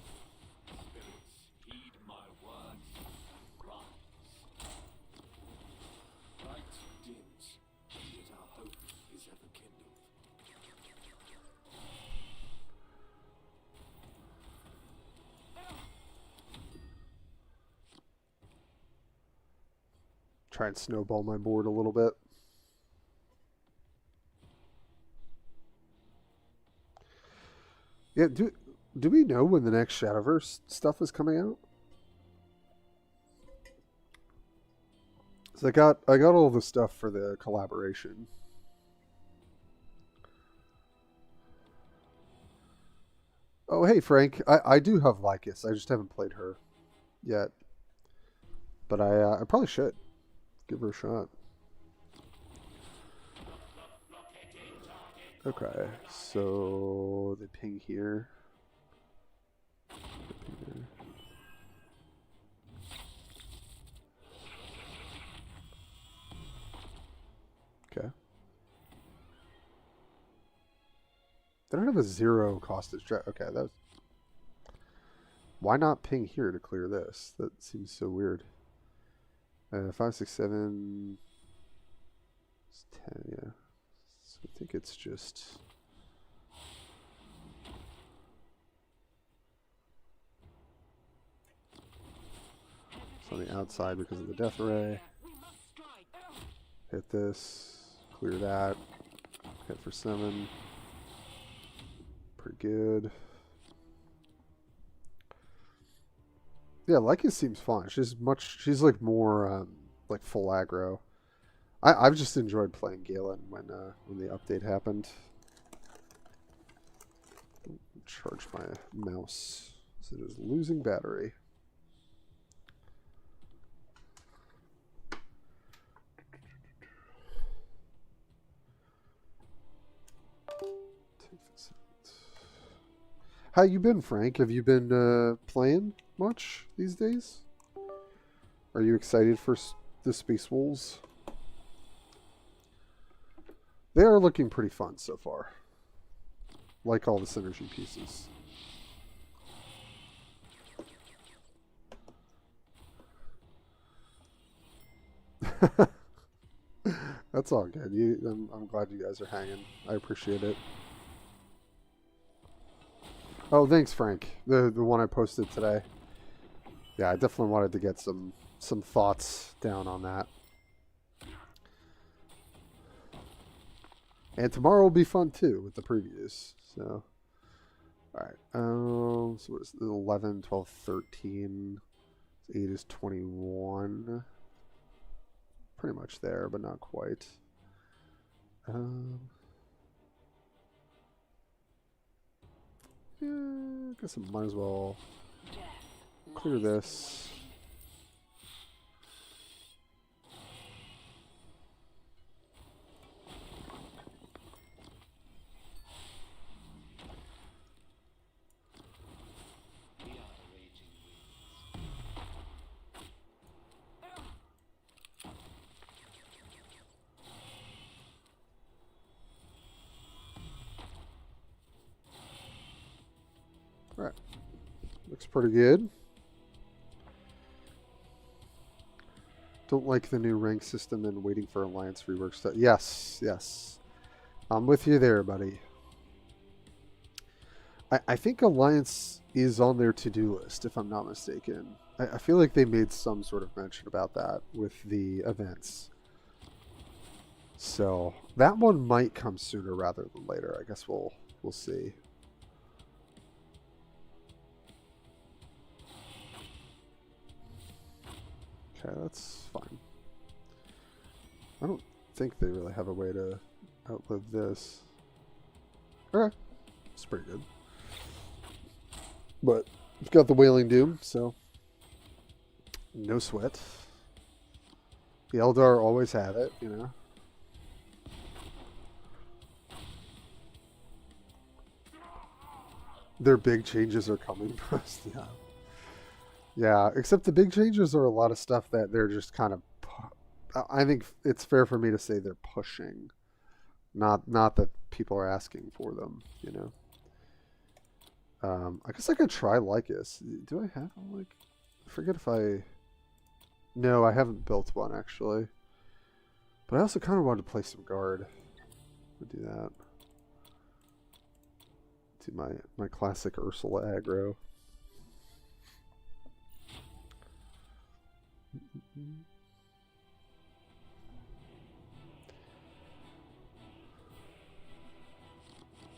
Heed my words. Rise. Light dims, yet our hope is ever kindled. Try and snowball my board a little bit. Yeah, do we know when the next Shadowverse stuff is coming out? So I got all the stuff for the collaboration. Oh hey Frank, I do have Lycus. I just haven't played her yet. But I probably should give her a shot. Okay, so they ping here. Okay. They don't have a 0 cost to stretch. Okay, that's. Why not ping here to clear this? That seems so weird. 5, 6, 7. It's 10, yeah. So I think it's just. It's on the outside because of the death ray. Hit this. Clear that. Hit for 7. Pretty good. Yeah, Leica seems fun. She's like more like full aggro. I've just enjoyed playing Galen when the update happened. Charge my mouse. So it is losing battery. How you been, Frank? Have you been playing much these days? Are you excited for the Space Wolves? They are looking pretty fun so far. Like all the synergy pieces. That's all good. I'm glad you guys are hanging. I appreciate it. Oh, thanks, Frank. The one I posted today. Yeah, I definitely wanted to get some thoughts down on that. And tomorrow will be fun too with the previews. So, all right. So what is it? 11, 12, 13. 8 is 21. Pretty much there, but not quite. Yeah, I guess I might as well clear this. Alright. Looks pretty good. Don't like the new rank system and waiting for Alliance rework stuff. Yes, yes. I'm with you there, buddy. I think Alliance is on their to-do list, if I'm not mistaken. I feel like they made some sort of mention about that with the events. So that one might come sooner rather than later. I guess we'll see. Okay, that's fine. I don't think they really have a way to outlive this. Okay, it's pretty good. But we've got the Wailing Doom, so no sweat. The Eldar always have it, you know. Their big changes are coming first, yeah. Yeah, except the big changes are a lot of stuff that they're just kind of... I think it's fair for me to say they're pushing. Not that people are asking for them, you know. I guess I could try Lycus. Do I have a like? I forget if I... No, I haven't built one, actually. But I also kind of wanted to play some guard. Would do that. Do my classic Ursula aggro.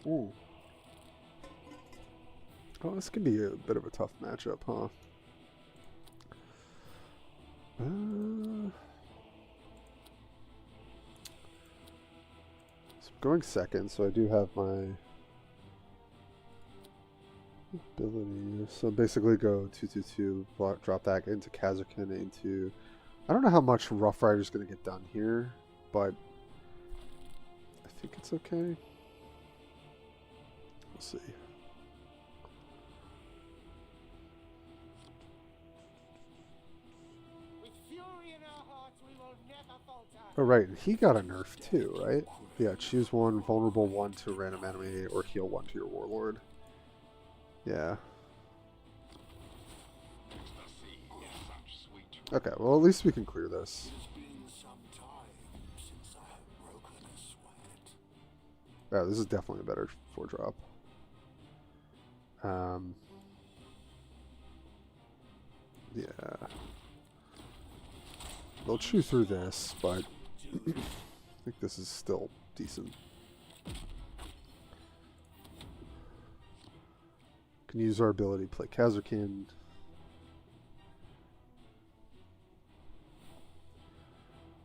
Ooh. Oh, this could be a bit of a tough matchup, huh? So I'm going second, so I do have my Ability. So basically go 2/2/2, drop that into Kazakhin into... I don't know how much Rough Rider's going to get done here, but I think it's okay. We'll see. With fury in our hearts, we will never falter. Oh, right, and he got a nerf too, right? Yeah, choose one, vulnerable 1 to a random enemy, or heal 1 to your warlord. Yeah. Okay, well at least we can clear this. It's been some time since I have broken a sweat. Oh, this is definitely a better 4-drop. Yeah. They'll chew through this, but I think this is still decent. Can use our ability to play Kazakhin.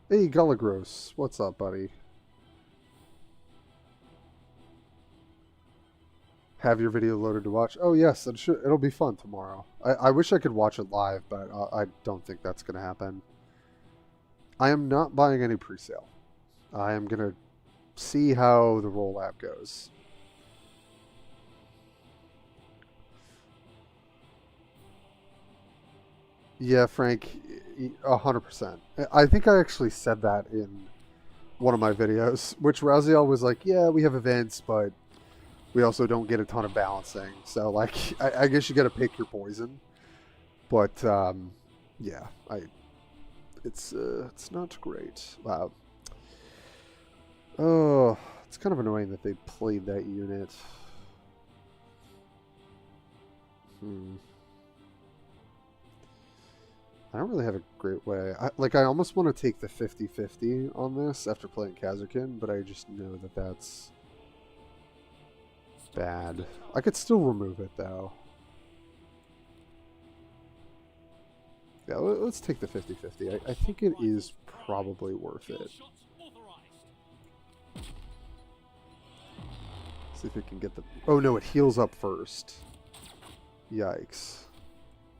Hey, Gullagros, what's up, buddy? Have your video loaded to watch? Oh yes, it'll be fun tomorrow. I wish I could watch it live, but I don't think that's going to happen. I am not buying any pre-sale. I am going to see how the rollout goes. Yeah, Frank, 100%. I think I actually said that in one of my videos, which Raziel was like, yeah, we have events, but we also don't get a ton of balancing. So, like, I guess you got to pick your poison. But, yeah, it's not great. Wow. Oh, it's kind of annoying that they played that unit. I don't really have a great way. I almost want to take the 50-50 on this after playing Kazakhin, but I just know that that's bad. I could still remove it, though. Yeah, let's take the 50-50. I think it is probably worth it. See if it can get the... Oh, no, it heals up first. Yikes.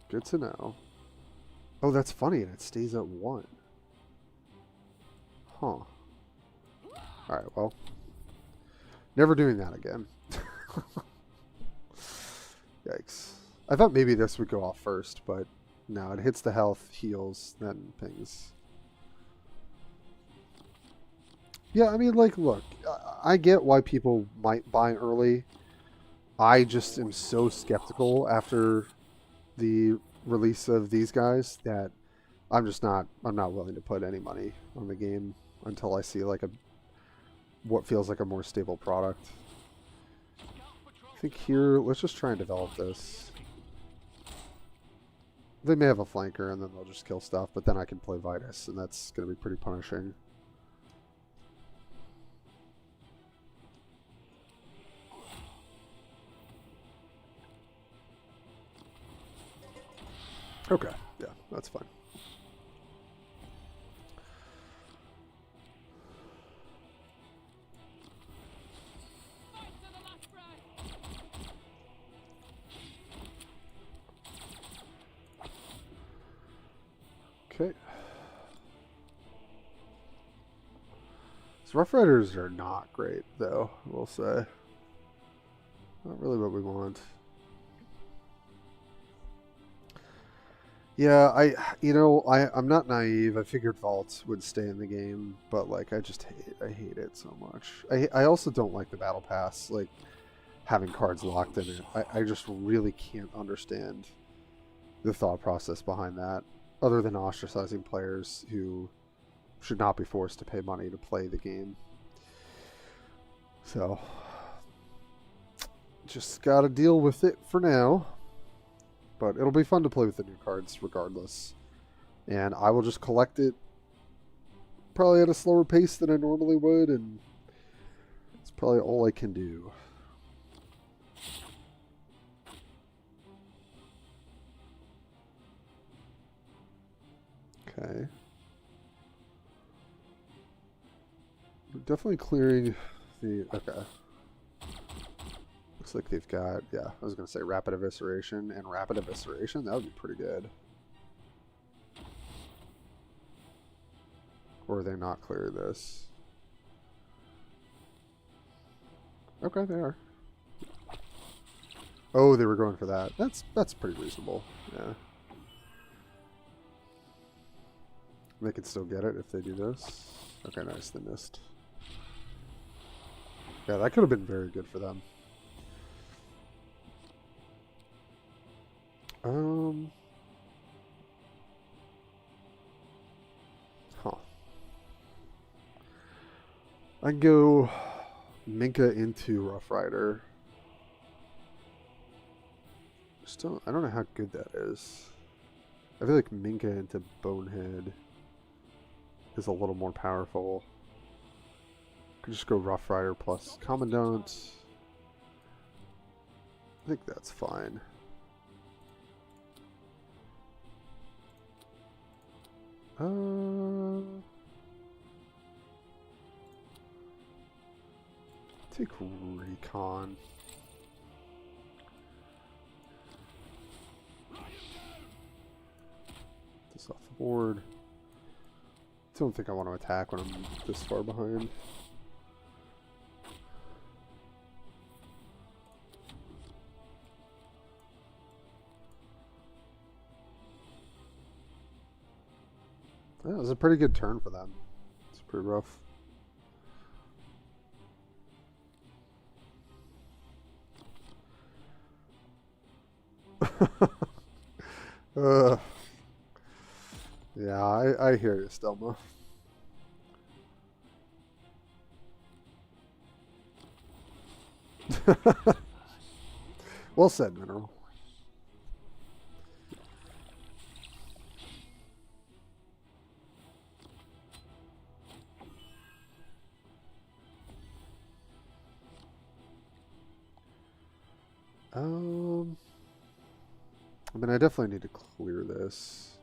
Good to know. Oh, that's funny, and it stays at 1. Huh. Alright, well. Never doing that again. Yikes. I thought maybe this would go off first, but no, it hits the health, heals, then pings. Yeah, I mean, like, look, I get why people might buy early. I just am so skeptical after the release of these guys that I'm not willing to put any money on the game until I see like what feels like a more stable product. I think here, let's just try and develop this. They may have a flanker and then they'll just kill stuff, but then I can play Vitus and that's going to be pretty punishing. Okay, yeah, that's fine. Okay. These Rough Riders are not great, though, we'll say. Not really what we want. Yeah, I'm not naive. I figured Vault would stay in the game, but like I hate it so much. I also don't like the battle pass, like having cards locked in it. I just really can't understand the thought process behind that, other than ostracizing players who should not be forced to pay money to play the game. So, just gotta deal with it for now. But it'll be fun to play with the new cards regardless. And I will just collect it probably at a slower pace than I normally would, and it's probably all I can do. Okay. We're definitely clearing the... Okay. Looks like they've got, yeah, I was going to say Rapid Evisceration and Rapid Evisceration. That would be pretty good. Or are they not clear this? Okay, they are. Oh, they were going for that. That's pretty reasonable. Yeah. They can still get it if they do this. Okay, nice. They missed. Yeah, that could have been very good for them. Huh. I can go Minka into Rough Rider. I don't know how good that is. I feel like Minka into Bonehead is a little more powerful. Could just go Rough Rider plus Commandant. I think that's fine. Take Recon. This off the board. Don't think I want to attack when I'm this far behind. Yeah, it was a pretty good turn for them. It's pretty rough. Yeah, I hear you, Stelma. Well said, Mineral. I mean, I definitely need to clear this.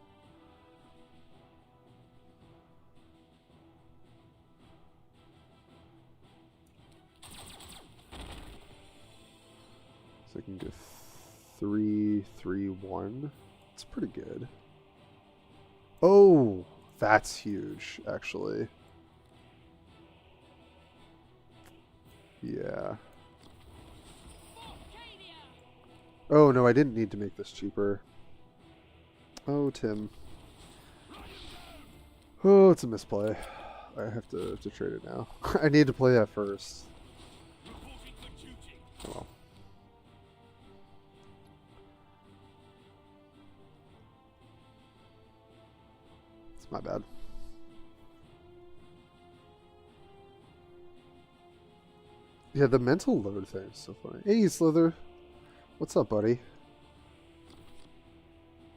So I can go 3-3-1. It's pretty good. Oh, that's huge, actually. Yeah. Oh, no, I didn't need to make this cheaper. Oh, Tim. Oh, it's a misplay. I have to trade it now. I need to play that first. Oh, well. It's my bad. Yeah, the mental load thing is so funny. Hey, Slither. What's up, buddy?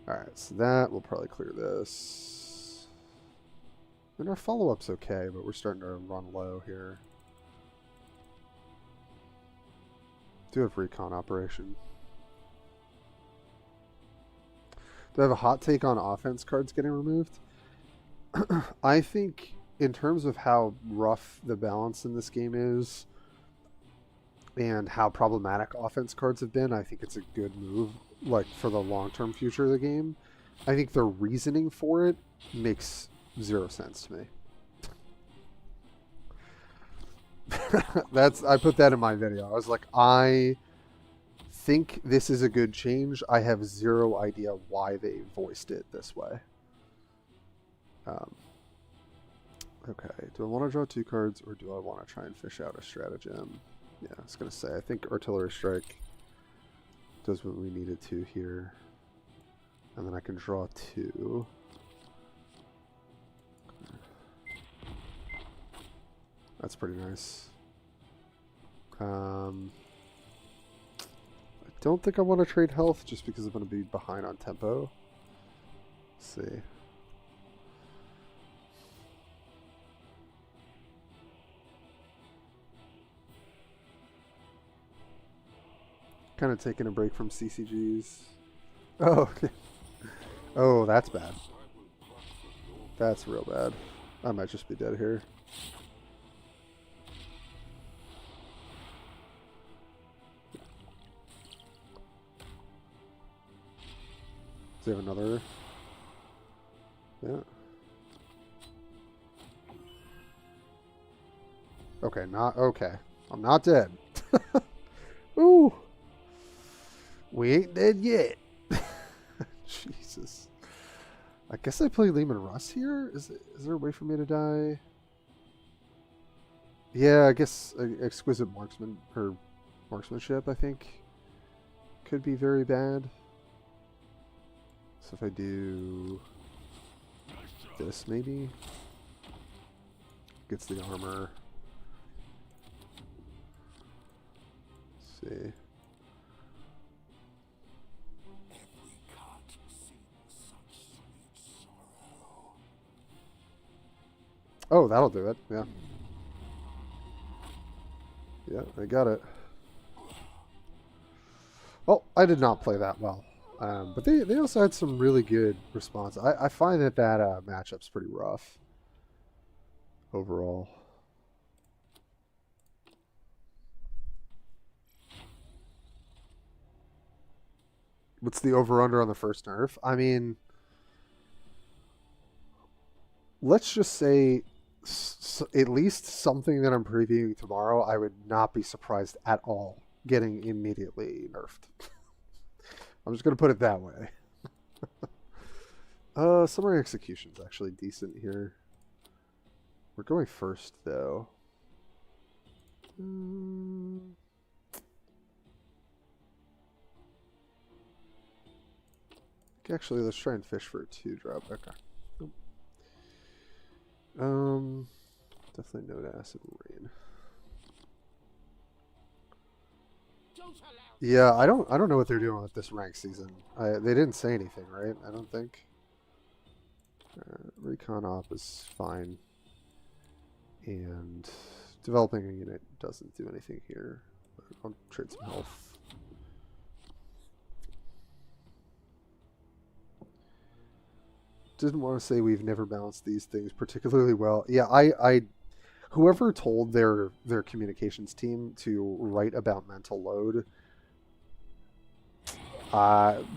Alright, so that will probably clear this. And our follow-up's okay, but we're starting to run low here. Do have recon operation. Do I have a hot take on offense cards getting removed? I think in terms of how rough the balance in this game is and how problematic offense cards have been, I think it's a good move, like, for the long-term future of the game. I think the reasoning for it makes zero sense to me. I put that in my video. I was like, I think this is a good change. I have zero idea why they voiced it this way. Okay, do I want to draw 2 cards or do I want to try and fish out a stratagem? Yeah, I was going to say, I think Artillery Strike does what we needed to here. And then I can draw 2. That's pretty nice. I don't think I want to trade health just because I'm going to be behind on tempo. Let's see. Kind of taking a break from CCGs. Oh, okay. Oh, that's bad. That's real bad. I might just be dead here. Does he have another? Yeah. Okay, not okay. I'm not dead. Ooh. We ain't dead yet. Jesus. I guess I play Lehman Russ here? Is there a way for me to die? Yeah, I guess exquisite marksmanship, I think, could be very bad. So if I do this, maybe gets the armor. Let's see. Every cut sings such sweet sorrow. Oh, that'll do it. Yeah. Yeah, I got it. Well, I did not play that well. But they also had some really good response. I find that matchup's pretty rough overall. What's the over-under on the first nerf? I mean, let's just say at least something that I'm previewing tomorrow, I would not be surprised at all getting immediately nerfed. I'm just going to put it that way. Summary Execution's actually decent here. We're going first, though. Actually, let's try and fish for a 2-drop. Okay. Nope. Definitely no acid rain. Yeah, I don't know what they're doing with this rank season. They didn't say anything, right? I don't think. Recon op is fine, and developing a unit doesn't do anything here. I'll trade some health. Didn't want to say we've never balanced these things particularly well. Yeah, I whoever told their communications team to write about mental load,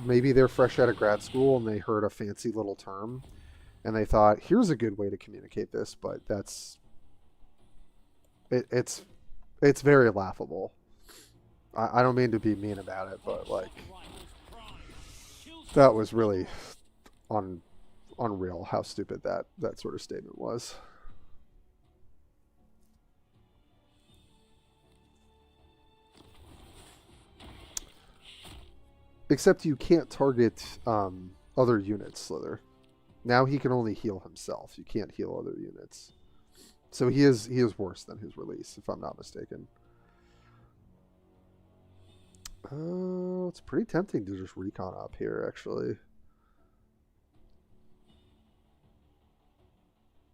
maybe they're fresh out of grad school and they heard a fancy little term and they thought, here's a good way to communicate this, but it's very laughable. I don't mean to be mean about it, but like that was really unreal how stupid that sort of statement was. Except you can't target other units, Slither. Now he can only heal himself. You can't heal other units. So he is worse than his release, if I'm not mistaken. It's pretty tempting to just recon up here, actually.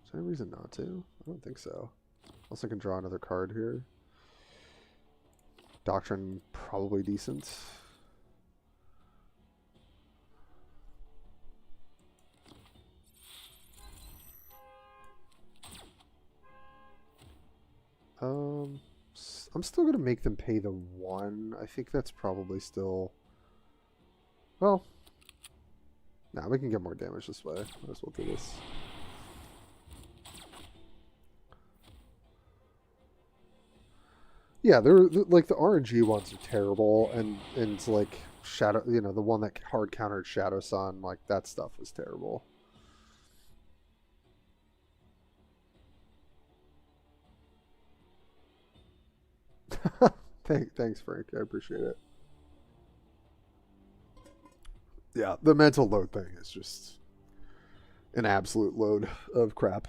Is there any reason not to? I don't think so. Unless I can draw another card here. Doctrine, probably decent. I'm still going to make them pay the 1. I think that's probably still... Well... Nah, we can get more damage this way. Might as well do this. Yeah, they're like the RNG ones are terrible, and like Shadow, you know, the one that hard countered Shadow Sun, like that stuff was terrible. Thanks, Frank. I appreciate it. Yeah, the mental load thing is just an absolute load of crap,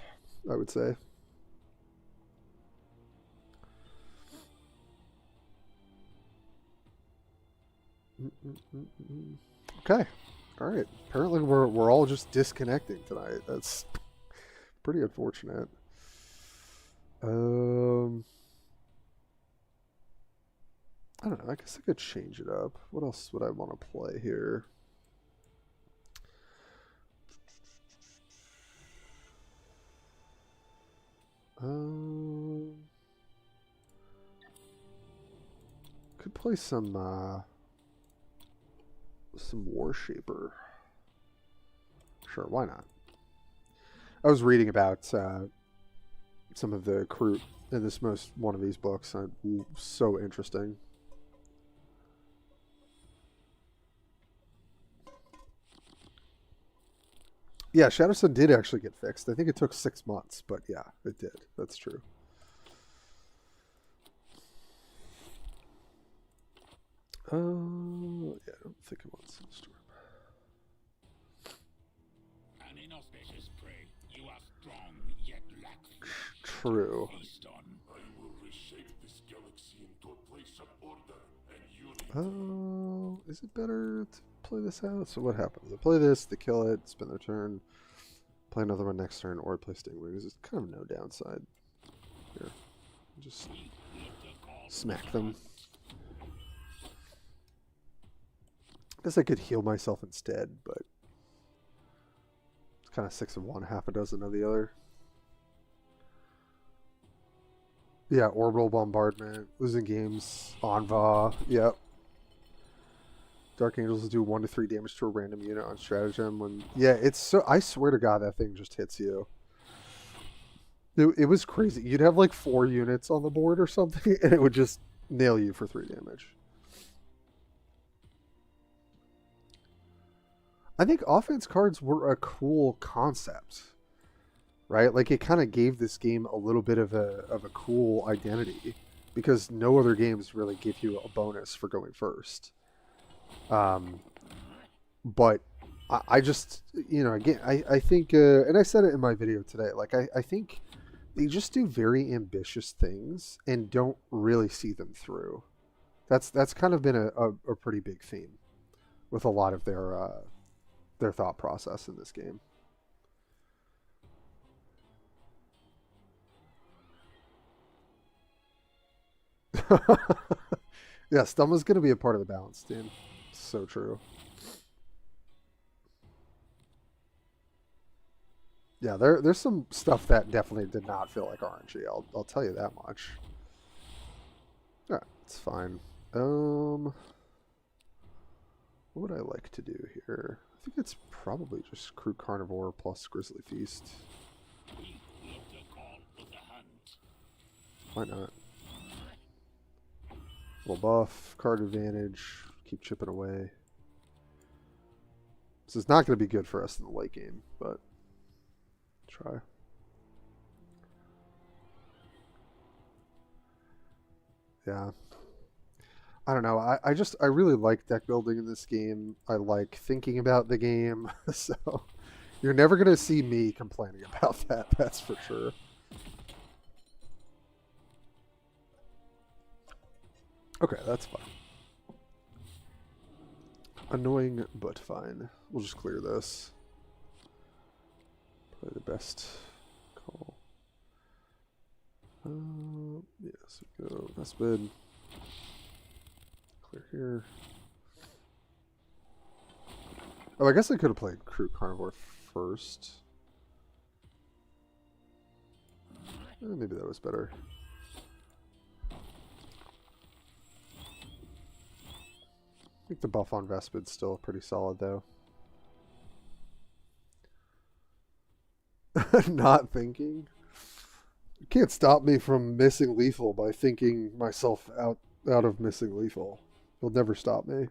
I would say. Okay. All right. Apparently we're all just disconnecting tonight. That's pretty unfortunate. I don't know. I guess I could change it up. What else would I want to play here? Could play some Warshaper. Sure, why not? I was reading about some of the Kroot in this one of these books. So interesting. Yeah, Shadowsun did actually get fixed. I think it took 6 months, but yeah, it did. That's true. Yeah, I don't think it wants to storm. An inauspicious prey. You are strong, yet lack True. feast on. I will reshape this galaxy into a place of order and unity. Oh, is it better to play this out? So what happens? I play this, they kill it, spend their turn, play another one next turn, or play Stingwings. There's kind of no downside here. Just smack them. I guess I could heal myself instead, but it's kind of 6 of one, half a dozen of the other. Yeah, orbital bombardment, losing games, Anva, yep. Dark Angels do 1 to 3 damage to a random unit on stratagem. When it's so, I swear to God, that thing just hits you. It was crazy. You'd have like 4 units on the board or something, and it would just nail you for 3 damage. I think offense cards were a cool concept, right? Like it kind of gave this game a little bit of a cool identity because no other games really give you a bonus for going first. But I just, again, I think, and I said it in my video today, like I think they just do very ambitious things and don't really see them through. That's kind of been a pretty big theme with a lot of their thought process in this game. Yeah, Stumma's going to be a part of the balance team. So true. Yeah, there's some stuff that definitely did not feel like RNG. I'll tell you that much. Yeah, it's fine. What would I like to do here? I think it's probably just Kroot Carnivore plus Grizzly Feast. Why not? Little buff, card advantage, keep chipping away. This is not going to be good for us in the late game, but try. Yeah. I don't know. I really like deck building in this game. I like thinking about the game. So you're never going to see me complaining about that. That's for sure. Okay, that's fine. Annoying, but fine. We'll just clear this. Probably the best call. Yes, we go. Best bid. Clear here. Oh, I guess I could have played Kroot Carnivore first. Maybe that was better. I think the buff on Vespid's still pretty solid, though. Not thinking? You can't stop me from missing lethal by thinking myself out of missing lethal. You'll never stop me.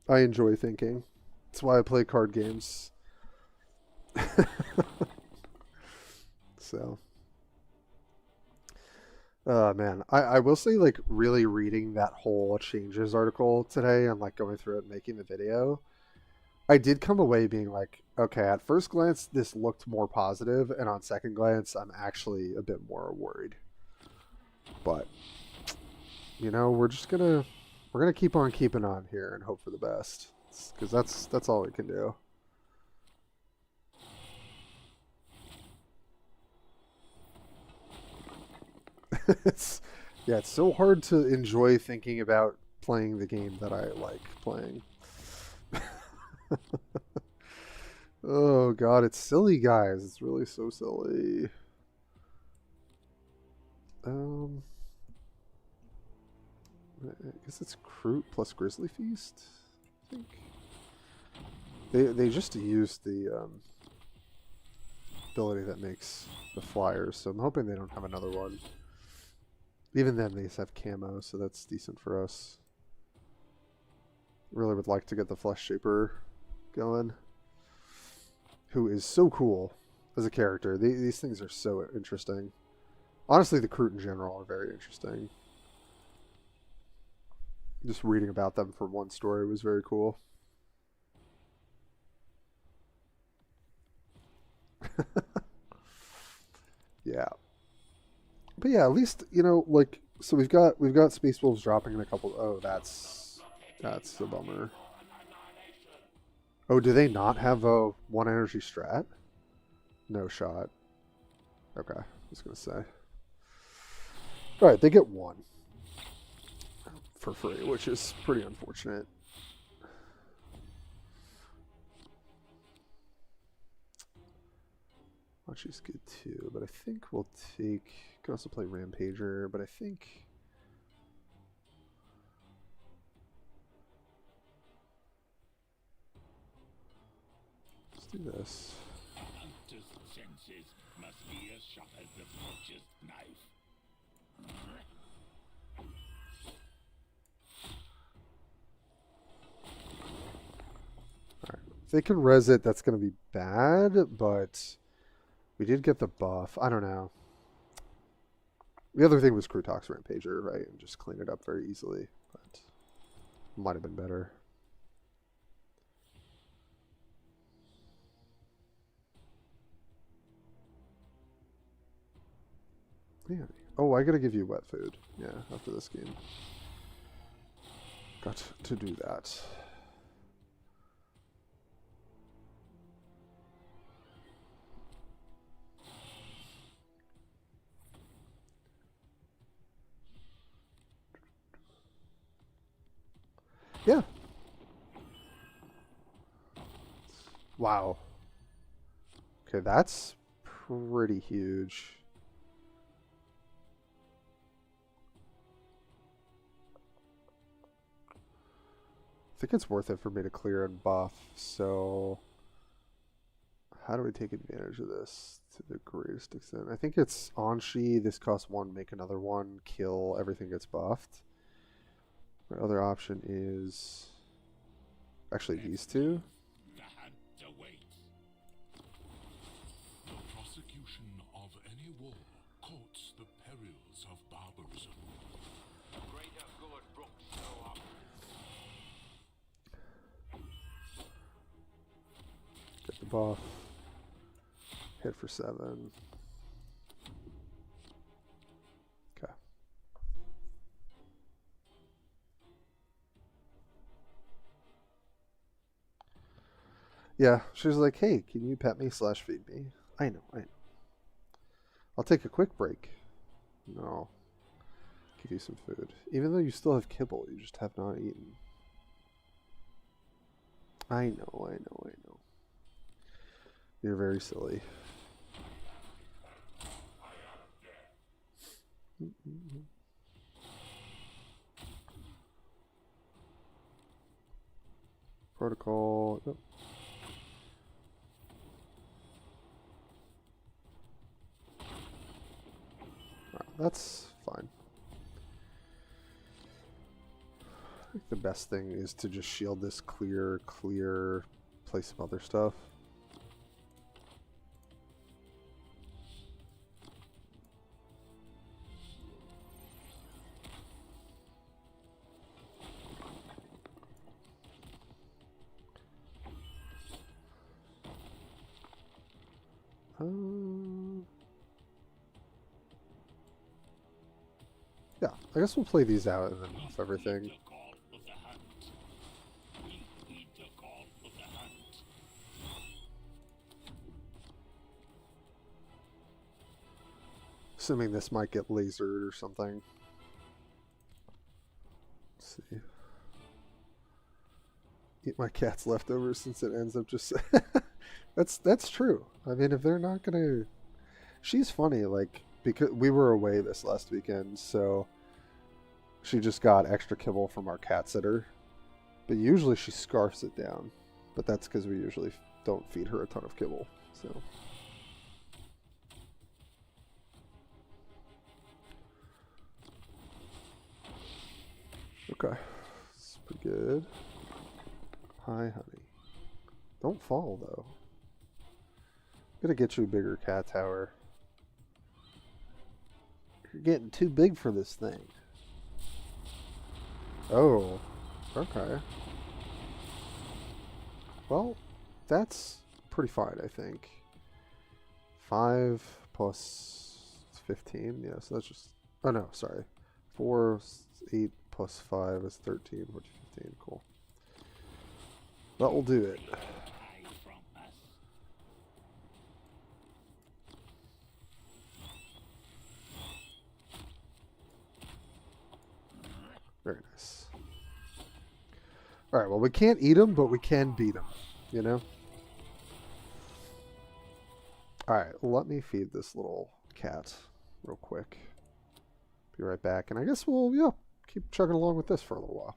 I enjoy thinking. That's why I play card games. So. Man, I will say, like, really reading that whole changes article today and, like, going through it and making the video, I did come away being like, okay, at first glance, this looked more positive, and on second glance, I'm actually a bit more worried. But, we're gonna keep on keeping on here and hope for the best, because that's all we can do. it's so hard to enjoy thinking about playing the game that I like playing. Oh god, it's silly, guys. It's really so silly. I guess it's Kroot plus Grizzly Feast, I think. They just used the ability that makes the flyers, so I'm hoping they don't have another one. Even then, these have camo, so that's decent for us. Really would like to get the Flesh Shaper going, who is so cool as a character. These things are so interesting. Honestly, the Kroot in general are very interesting. Just reading about them from one story was very cool. Yeah. But yeah, at least, you know, like, so we've got Space Wolves dropping in a couple. Oh, that's a bummer. Oh, do they not have a 1 energy strat? No shot. Okay, I was gonna say. All right, they get 1 for free, which is pretty unfortunate. She's good too, but I think we'll take. Could also play Rampager, but I think. Let's do this. Hunter's senses must be as sharp as the butcher's knife. Alright. If they can res it, that's going to be bad, but we did get the buff. I don't know. The other thing was Krutox Rampager, right? And just clean it up very easily, but might have been better. Yeah. Oh, I gotta give you wet food. Yeah, after this game. Got to do that. Yeah. Wow. Okay, that's pretty huge. I think it's worth it for me to clear and buff, so how do we take advantage of this to the greatest extent? I think it's Anshi, this costs 1, make another 1, kill, everything gets buffed. My other option is actually these two. The hunt awaits. The prosecution of any war courts the perils of barbarism. Greater good brooks so often. Get the buff. Hit for 7. Okay. Yeah, she was like, hey, can you pet me / feed me? I know. I'll take a quick break. No. Give you some food. Even though you still have kibble, you just have not eaten. I know. You're very silly. Protocol. Yep. That's fine. I think the best thing is to just shield this clear, play some other stuff. Yeah, I guess we'll play these out and then off everything. The call of the hunt. We heed the call of the hunt. Assuming this might get lasered or something. Let's see. Eat my cat's leftovers since it ends up just... That's true. I mean, if they're not gonna... She's funny, like, because we were away this last weekend, so she just got extra kibble from our cat sitter. But usually she scarfs it down. but that's because we usually don't feed her a ton of kibble. So. Okay, it's pretty good. Hi, honey. Don't fall, though. Gotta get you a bigger cat tower. You're getting too big for this thing. Oh, okay. Well, that's pretty fine, I think. 5 plus 15. Yeah, so that's just... Oh, no, sorry. 4, 8 plus 5 is 13, which is 15. Cool. That will do it. Very nice. Alright, well, we can't eat them, but we can beat them. You know? Alright, let me feed this little cat real quick. Be right back. And I guess we'll, yeah, keep chugging along with this for a little while.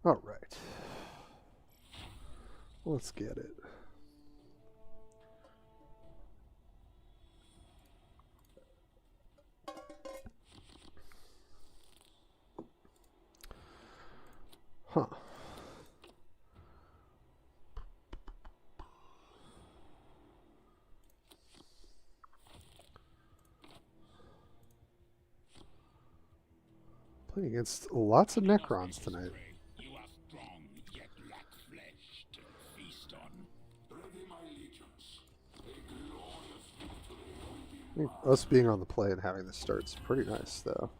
Alright. Let's get it. Huh. Playing against lots of Necrons tonight. You are strong, yet lack flesh to feast on. Ready my legions. A glorious victory will be I think us being on the play and having this start's pretty nice, though.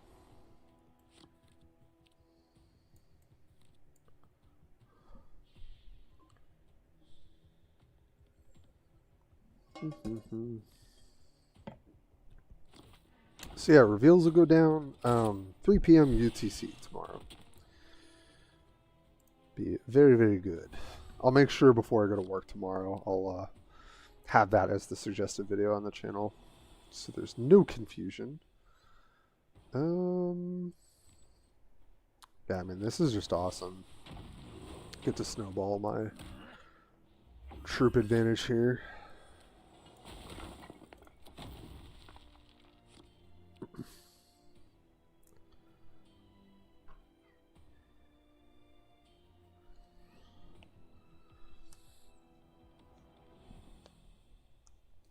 So yeah, reveals will go down 3 p.m. UTC tomorrow. Be very, very good. I'll make sure before I go to work tomorrow, I'll have that as the suggested video on the channel, so there's no confusion. Yeah, I mean, this is just awesome. Get to snowball my troop advantage here.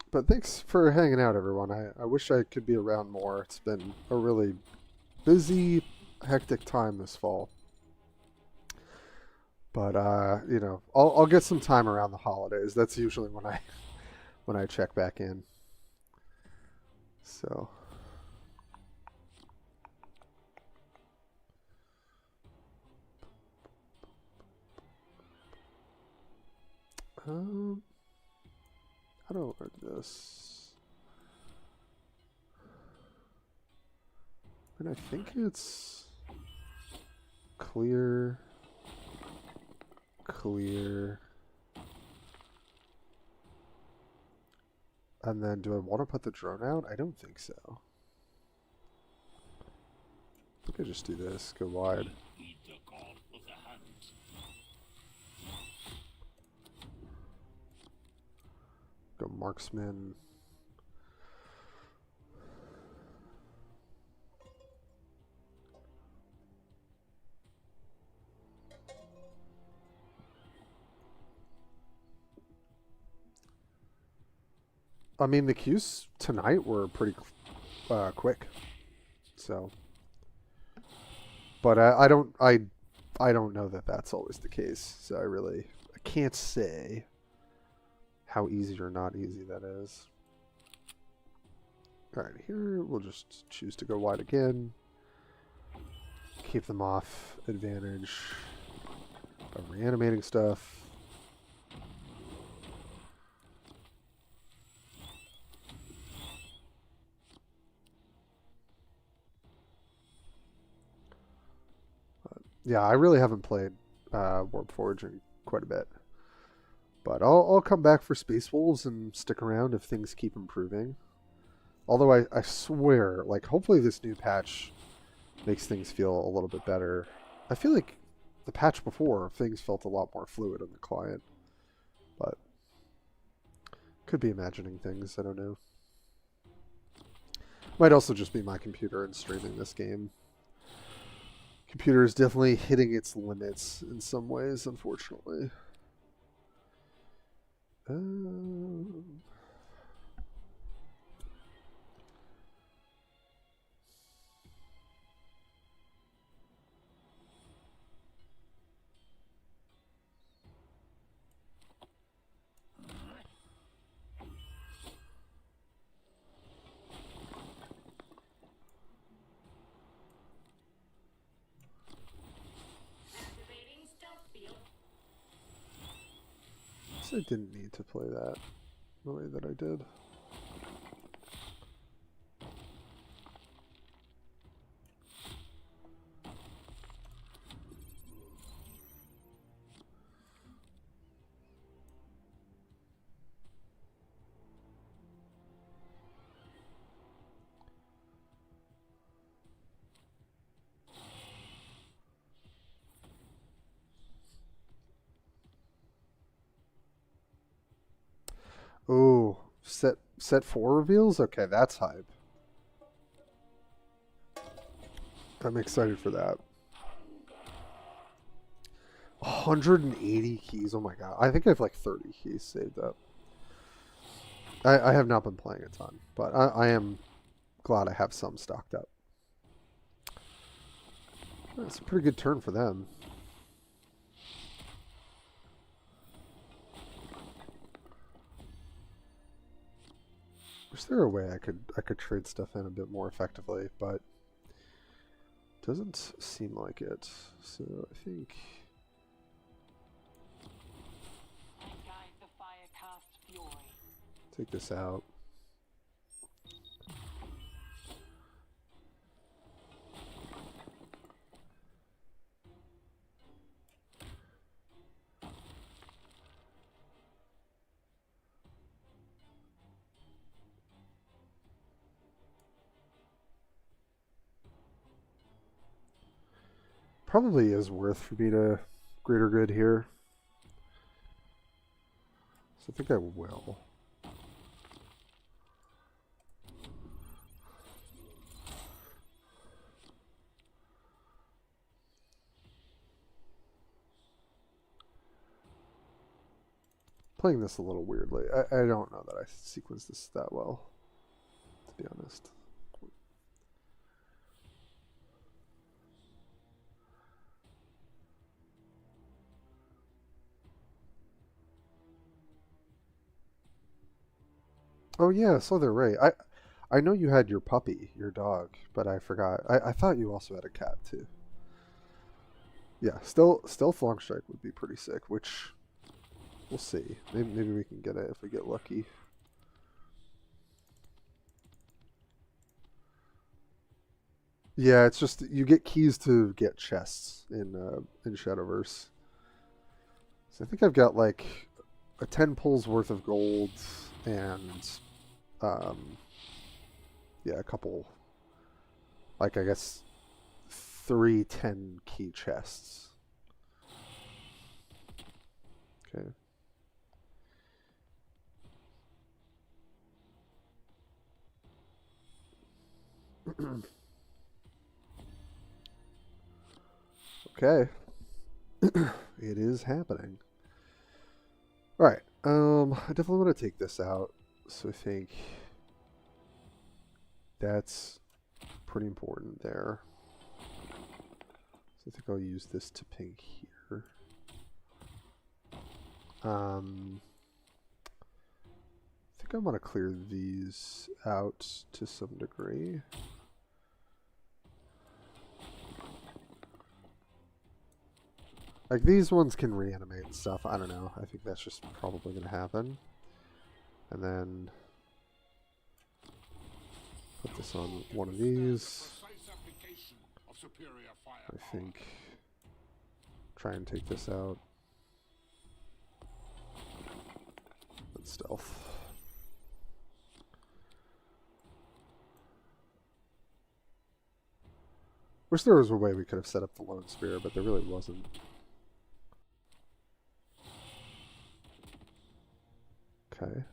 But thanks for hanging out, everyone. I wish I could be around more. It's been a really busy, hectic time this fall. But you know, I'll get some time around the holidays. That's usually when I check back in. So how do I do this? And I think it's clear. And then do I want to put the drone out? I don't think so. I think I just do this, go wide. Heed the call of the hand. Go marksman. I mean, the queues tonight were pretty quick, so. But I don't know that that's always the case. So I can't say how easy or not easy that is. All right, here we'll just choose to go wide again. Keep them off advantage by reanimating stuff. Yeah, I really haven't played Warpforge in quite a bit. But I'll come back for Space Wolves and stick around if things keep improving. Although I swear, like, hopefully this new patch makes things feel a little bit better. I feel like the patch before, things felt a lot more fluid on the client. But could be imagining things, I don't know. Might also just be my computer and streaming this game. Computer is definitely hitting its limits in some ways, unfortunately. I didn't need to play that the way that I did. Oh, set 4 reveals? Okay, that's hype. I'm excited for that. 180 keys, oh my god. I think I have like 30 keys saved up. I have not been playing a ton, but I am glad I have some stocked up. That's a pretty good turn for them. Is there a way I could trade stuff in a bit more effectively, but doesn't seem like it. So I think take this out. Probably is worth for me to greater good here. So I think I will. Playing this a little weirdly. I don't know that I sequenced this that well, to be honest. Oh yeah, so they're right. I know you had your puppy, your dog, but I forgot. I thought you also had a cat too. Yeah, stealth long strike would be pretty sick, which we'll see. Maybe we can get it if we get lucky. Yeah, it's just you get keys to get chests in Shadowverse. So I think I've got like a 10 pulls worth of gold and Yeah, a couple, like I guess 3 10-key chests. Okay. Okay. It is happening. Alright. I definitely want to take this out. So I think that's pretty important there. So I think I'll use this to ping here. I think I want to clear these out to some degree. Like, these ones can reanimate and stuff. I don't know. I think that's just probably going to happen. And then put this on one of these. I think try and take this out. And stealth. Wish there was a way we could have set up the lone spear, but there really wasn't. Okay.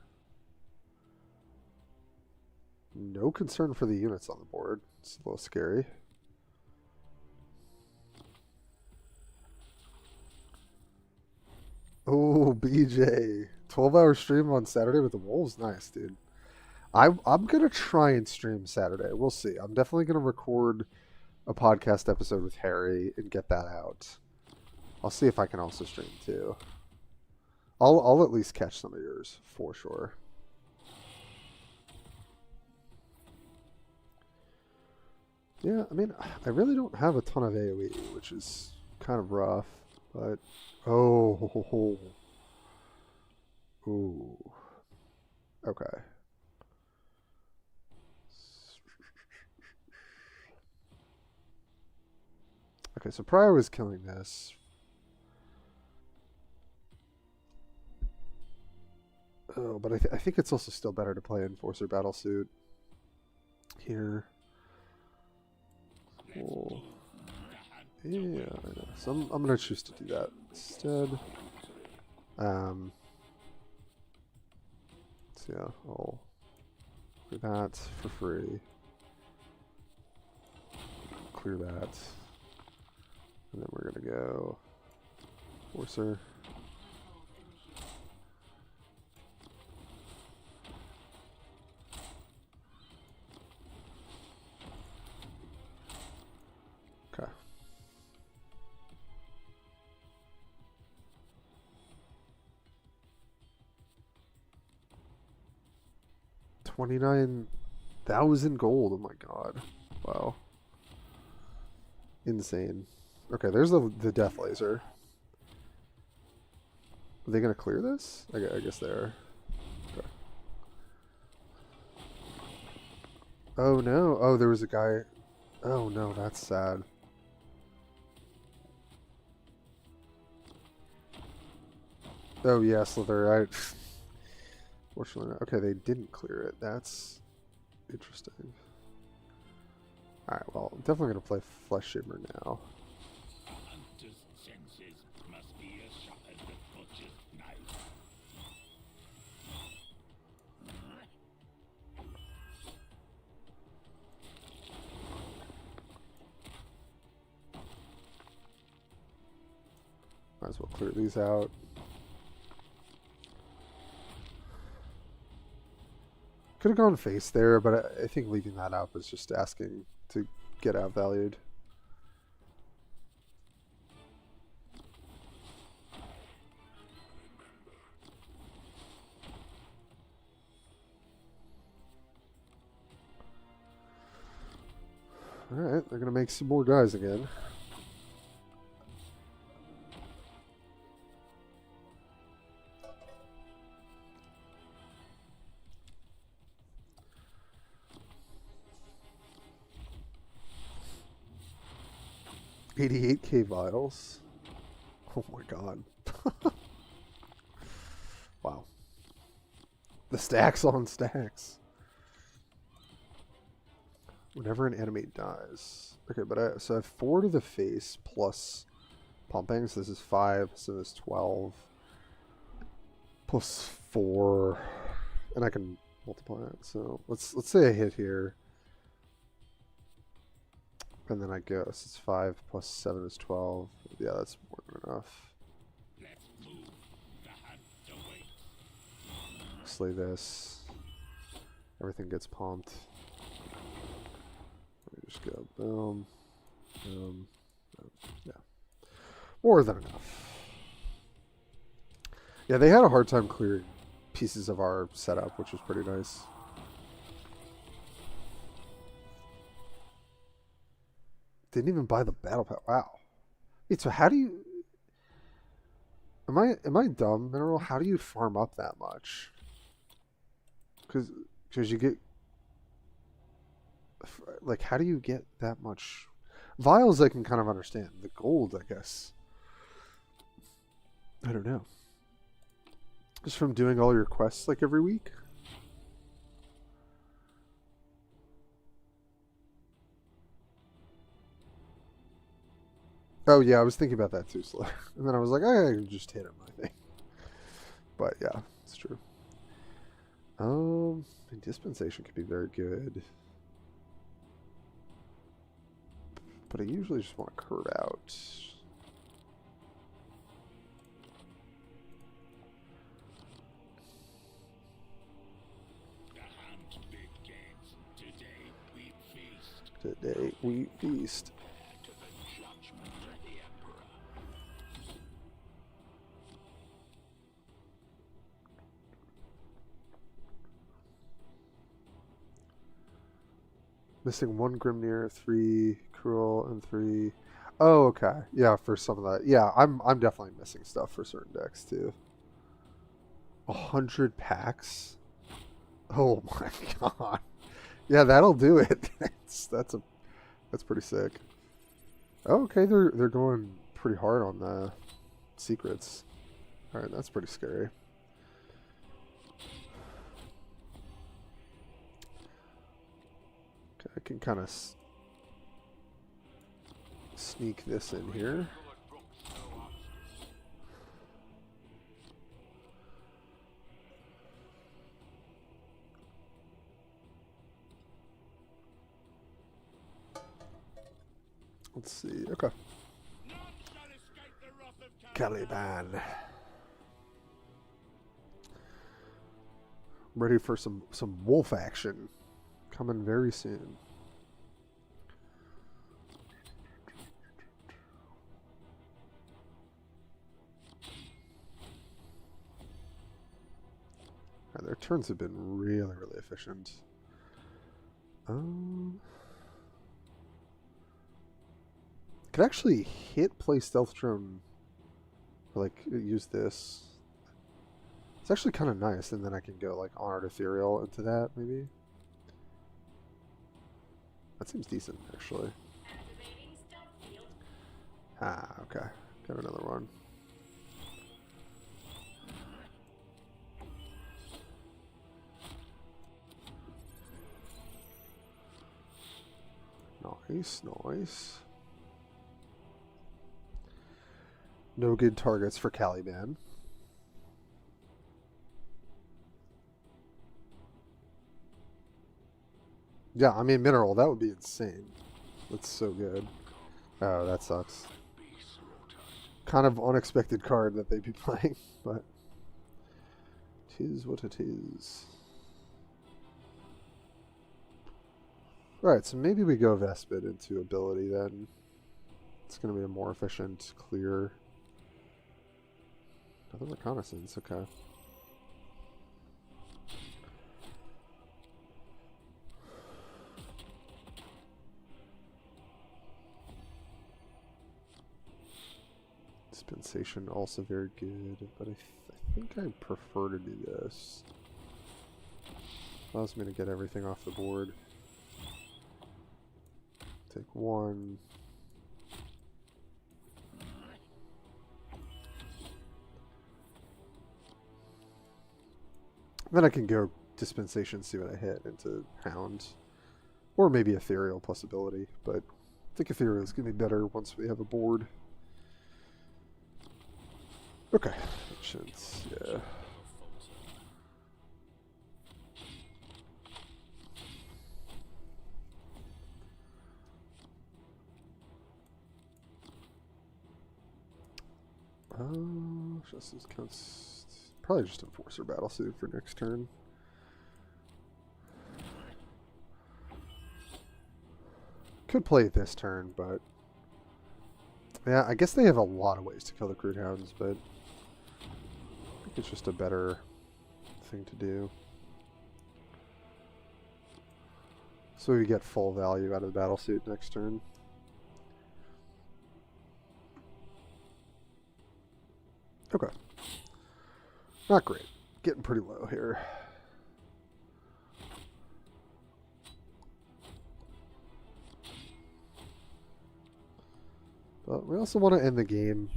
No concern for the units on the board. It's a little scary. Oh, BJ. 12-hour stream on Saturday with the Wolves. Nice, dude. I'm going to try and stream Saturday. We'll see. I'm definitely going to record a podcast episode with Harry and get that out. I'll see if I can also stream too. I'll at least catch some of yours for sure. Yeah, I mean, I really don't have a ton of AoE, which is kind of rough, but oh, ooh, okay. Okay, so Prior was killing this. Oh, but I think it's also still better to play Enforcer Battlesuit here. Cool. Yeah, I know. So I'm going to choose to do that instead. So yeah, I'll do that for free. Clear that. And then we're going to go Enforcer. Okay. $29,000 gold. Oh my god. Wow. Insane. Okay, there's the death laser. Are they gonna clear this? I guess they are. Okay. Oh no. Oh, there was a guy. Oh no, that's sad. Oh yeah, Slither. Fortunately not. Okay, they didn't clear it. That's interesting. Alright, well, I'm definitely going to play Flesh Shamer now. Might as well clear these out. Could have gone face there, but I think leaving that up is just asking to get outvalued. Alright, they're going to make some more guys again. $88K vials. Oh my god. Wow. The stacks on stacks. Whenever an enemy dies. Okay, but so I have 4 to the face plus pumping, so this is 5, so this is 12. Plus 4. And I can multiply it. So let's say I hit here. And then I go. So it's 5 plus 7 is 12. Yeah, that's more than enough. Let's move. The hunt awaits. Slay this. Everything gets pumped. Let me just go boom. Boom. Boom. Yeah. More than enough. Yeah, they had a hard time clearing pieces of our setup, which was pretty nice. Didn't even buy the battle pass. Wow. Wait, so how do you... Am I dumb, Mineral? How do you farm up that much? Because you get... Like, how do you get that much... Vials I can kind of understand. The gold, I guess. I don't know. Just from doing all your quests, like, every week? Oh, yeah, I was thinking about that too, Slow. And then I was like, I can just hit him, I think. But, yeah, it's true. Dispensation could be very good. But I usually just want to curve out. The hunt begins. Today we feast. Today we feast. To the judgment of the Emperor. Missing 1 Grimnir, 3 Cruel, and 3... Oh, okay. Yeah, for some of that. Yeah, I'm definitely missing stuff for certain decks, too. 100 packs? Oh my god. Yeah, that'll do it. That's pretty sick. Oh, okay, they're going pretty hard on the secrets. Alright, that's pretty scary. Okay, I can kind of sneak this in here. Let's see. Okay. Caliban. Ready for some wolf action. Coming very soon. Their turns have been really, really efficient. Could actually hit play stealth drone, like use this. It's actually kind of nice, and then I can go like Honored Ethereal into that maybe. That seems decent actually. Ah, okay. Got another one. Nice, nice. No good targets for Caliban. Yeah, I mean, Mineral, that would be insane. That's so good. Oh, that sucks. Kind of unexpected card that they'd be playing, but tis what it is. Alright, so maybe we go Vespid into ability then. It's going to be a more efficient, clear... Another reconnaissance, okay. Dispensation also very good, but I think I prefer to do this. Allows me to get everything off the board. Take 1. Then I can go Dispensation, see what I hit into Hound. Or maybe ethereal plus ability, but I think ethereal is going to be better once we have a board. Okay. Ancients, yeah. Justice counts. Probably just Enforcer Battlesuit for next turn. Could play it this turn, but yeah, I guess they have a lot of ways to kill the Crude Hounds, but I think it's just a better thing to do. So we get full value out of the Battlesuit next turn. Okay. Not great. Getting pretty low here. But we also want to end the game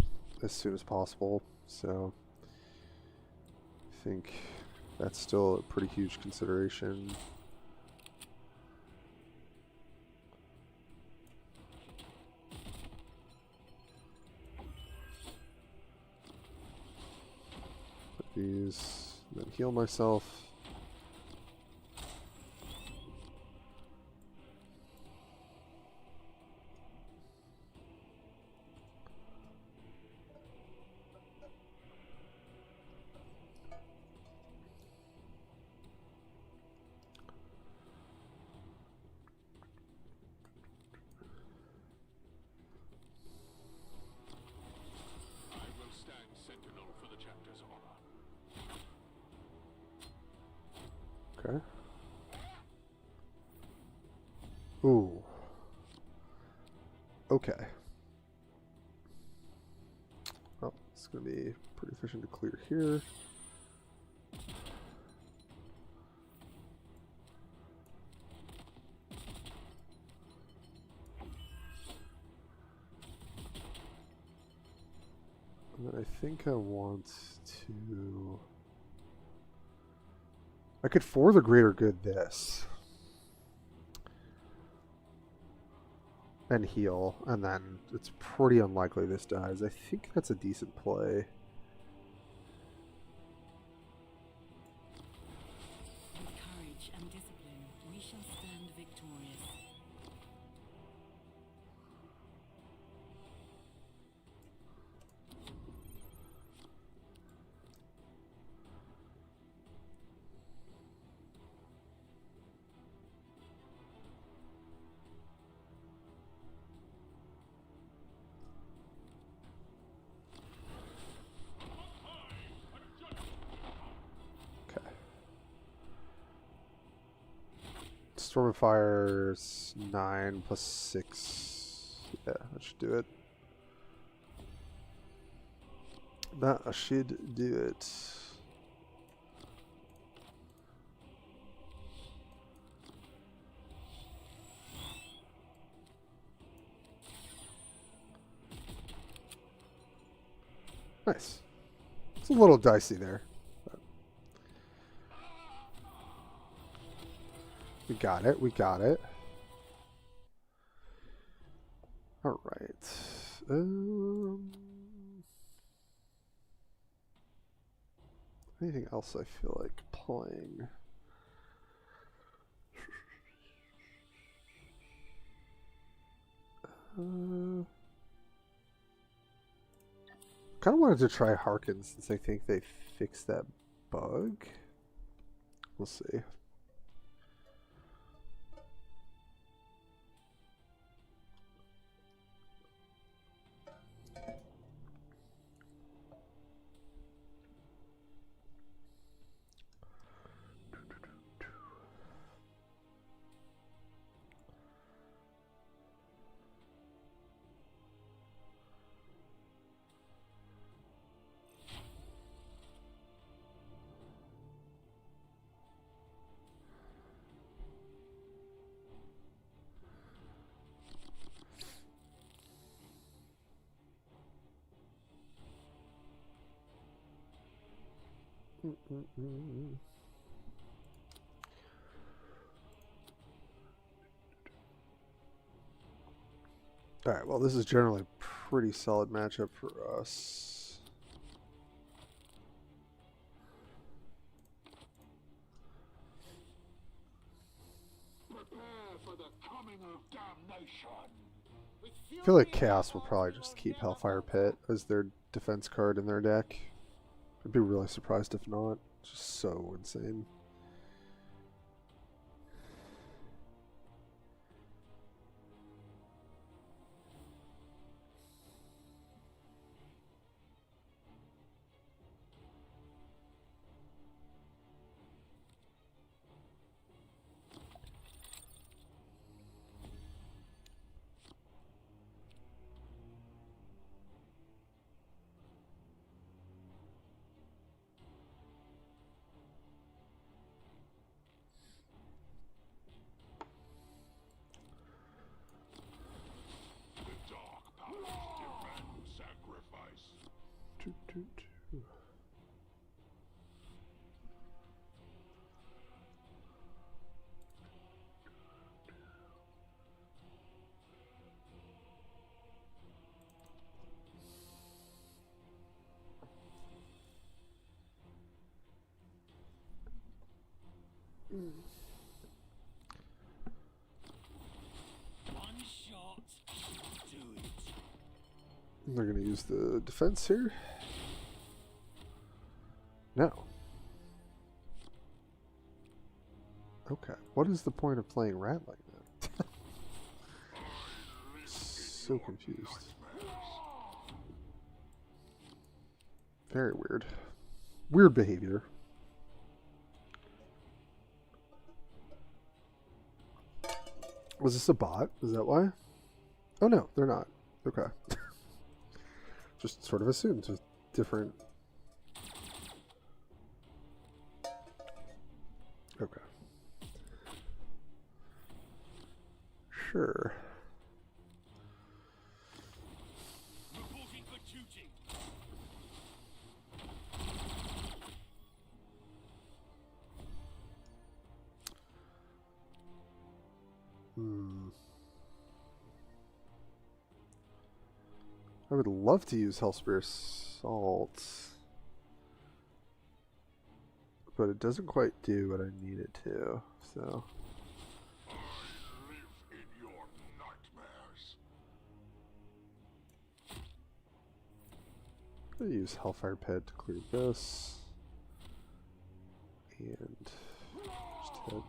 as soon as possible, so I think that's still a pretty huge consideration. Put these, then heal myself. Okay. Ooh. Okay. Well, it's going to be pretty efficient to clear here. And then I think I want to... I could for the greater good this. And heal, and then it's pretty unlikely this dies. I think that's a decent play. With courage and discipline, we shall stand victorious. Storm of Fire's 9 plus 6. Yeah, that should do it. That should do it. Nice. It's a little dicey there. We got it. We got it. All right. Anything else I feel like playing? Kind of wanted to try Harkin since I think they fixed that bug. We'll see. Alright, well, this is generally a pretty solid matchup for us. Prepare for the coming of damnation. I feel like Chaos will probably just keep Hellfire Pit as their defense card in their deck. I'd be really surprised if not. It's just so insane. The dark powers demand sacrifice. Choo, choo, choo. One shot. Do it. They're going to use the defense here. No. Okay. What is the point of playing Rat like that? So confused. Very weird. Weird behavior. Was this a bot? Is that why? Oh no, they're not. Okay. Just sort of assumed with different. Okay. Sure. Reporting for duty. I would love to use Hellspear Assault, but it doesn't quite do what I need it to, so. I live in your nightmares. I'm going to use Hellfire Pit to clear this. And just hit.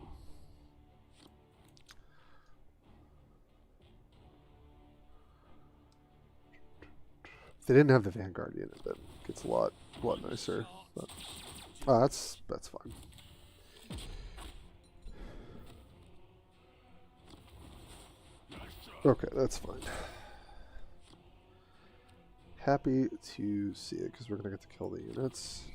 If they didn't have the Vanguard unit, then it gets a lot nicer. But, that's fine. Okay, that's fine. Happy to see it because we're gonna get to kill the units.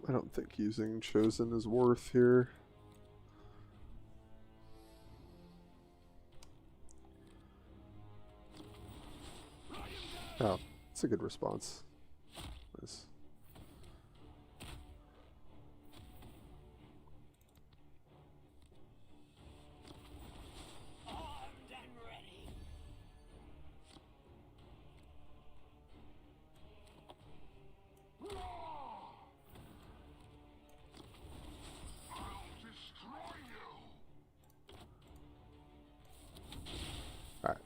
I don't think using Chosen is worth here. Oh, it's a good response. Nice. Armed and ready. I'll destroy you. Alright.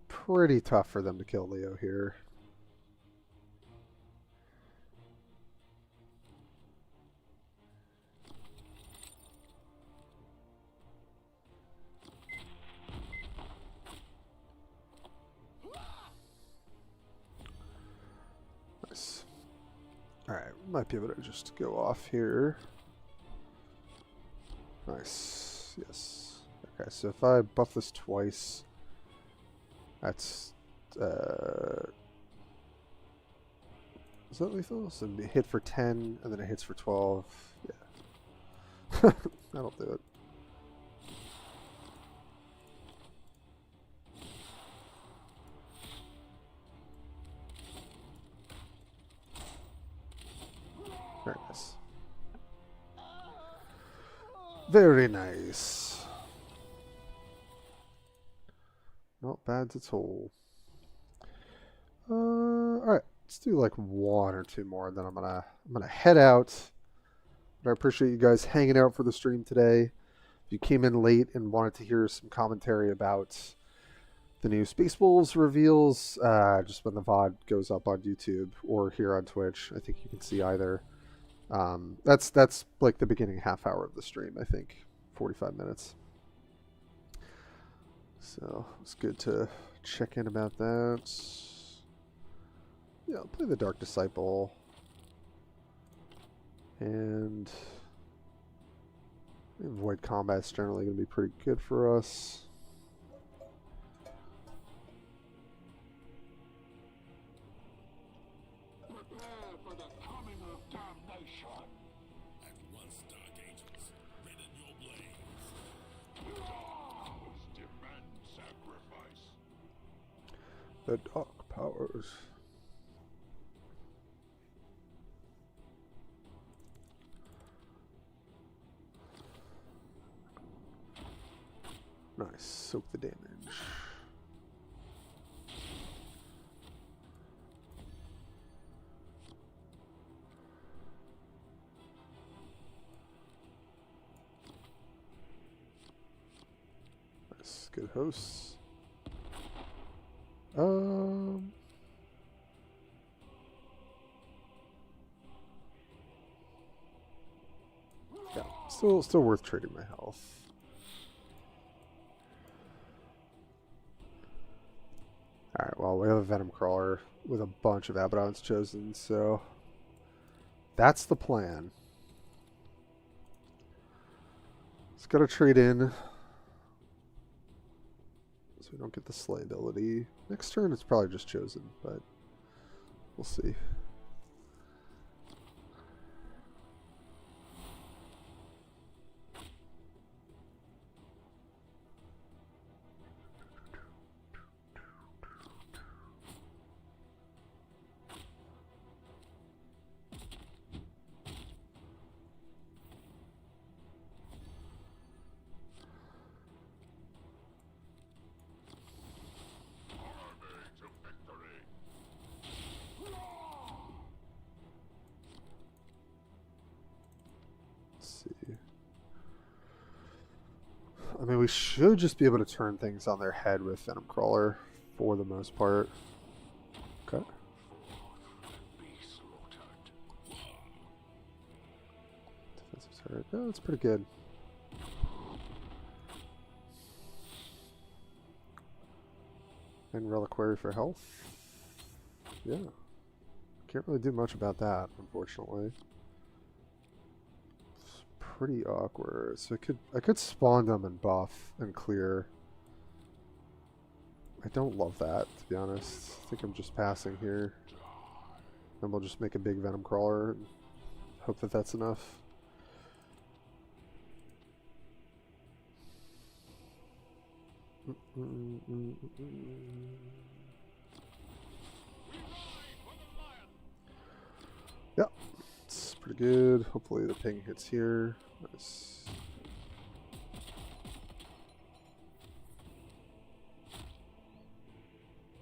Pretty tough for them to kill Leo here. Nice. Alright, might be able to just go off here. Nice. Yes. Okay, so if I buff this twice, that's is that lethal? So it'd be hit for 10 and then it hits for 12. Yeah. That'll do it. Very nice. Very nice. Not bad at all. Alright, let's do like one or two more, and then I'm gonna head out. But I appreciate you guys hanging out for the stream today. If you came in late and wanted to hear some commentary about the new Space Wolves reveals, just when the VOD goes up on YouTube or here on Twitch, I think you can see either. That's like the beginning half hour of the stream, I think, 45 minutes. So it's good to check in about that. Yeah, I'll play the Dark Disciple. And void combat's generally going to be pretty good for us. Prepare for the coming of damnation. At once, Dark Angels, redden your blades. Powers demand sacrifice. The Dark Powers. Nice. Soak the damage. Nice. Good hosts. Yeah. Still worth trading my health. Alright, well, we have a Venom Crawler with a bunch of Abaddon's chosen, so that's the plan. It's got to trade in so we don't get the Slay ability. Next turn, it's probably just chosen, but we'll see. I mean, we should just be able to turn things on their head with Venom Crawler for the most part. Okay. Be slaughtered. Defensive turret. Oh, that's pretty good. And Reliquary for health. Yeah. Can't really do much about that, unfortunately. Pretty awkward. So I could spawn them and buff and clear. I don't love that, to be honest. I think I'm just passing here. Then we'll just make a big Venom Crawler and hope that that's enough. Yep. It's pretty good. Hopefully the ping hits here. Nice.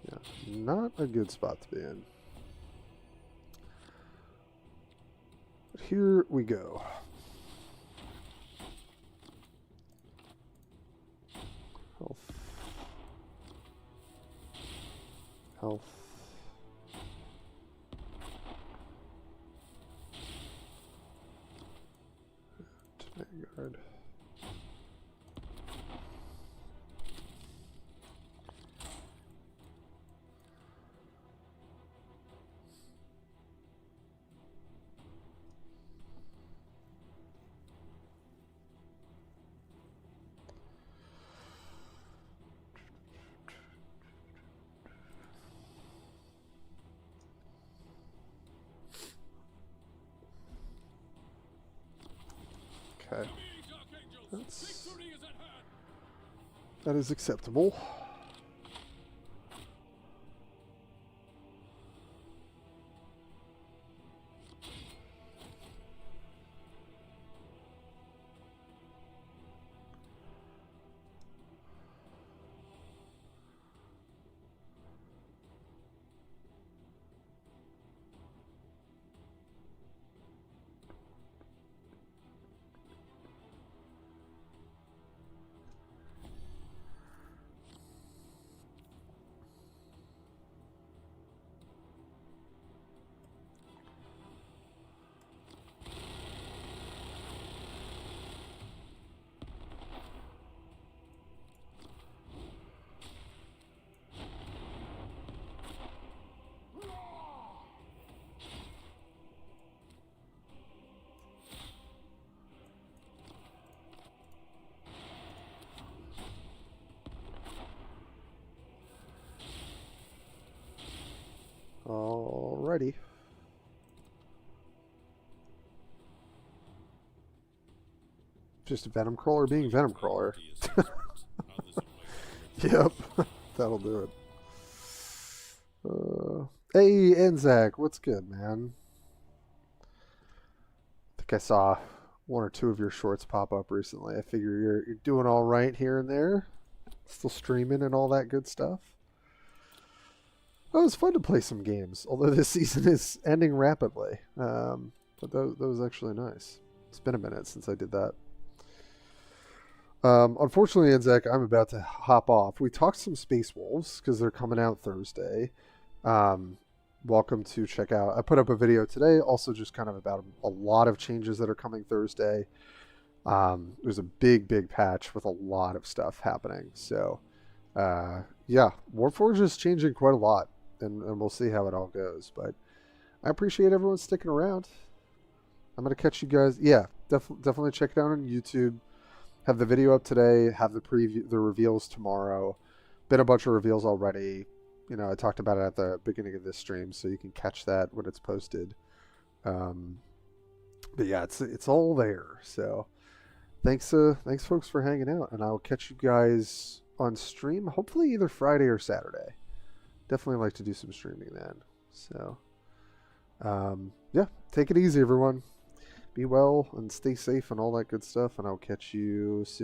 Yeah, not a good spot to be in. But here we go. Health. Health. Vanguard. Okay. That is acceptable. Just a Venom Crawler being Venom Crawler. Others are waiting. Yep, that'll do it. Hey, Anzac, what's good, man? I think I saw one or two of your shorts pop up recently. I figure you're doing all right here and there, still streaming and all that good stuff. Oh, it was fun to play some games, although this season is ending rapidly. But that was actually nice. It's been a minute since I did that. Unfortunately, Anzac, I'm about to hop off. We talked some Space Wolves because they're coming out Thursday. Welcome to check out. I put up a video today, also just kind of about a lot of changes that are coming Thursday. There's a big patch with a lot of stuff happening. So, yeah, Warpforge is changing quite a lot, and we'll see how it all goes. But I appreciate everyone sticking around. I'm gonna catch you guys. Yeah, definitely check it out on YouTube. Have the video up today. Have the preview, the reveals tomorrow. Been a bunch of reveals already. You know, I talked about it at the beginning of this stream, so you can catch that when it's posted. But yeah, it's all there. So thanks folks for hanging out, and I'll catch you guys on stream. Hopefully either Friday or Saturday. Definitely like to do some streaming then. So yeah, take it easy, everyone. Be well and stay safe and all that good stuff, and I'll catch you soon.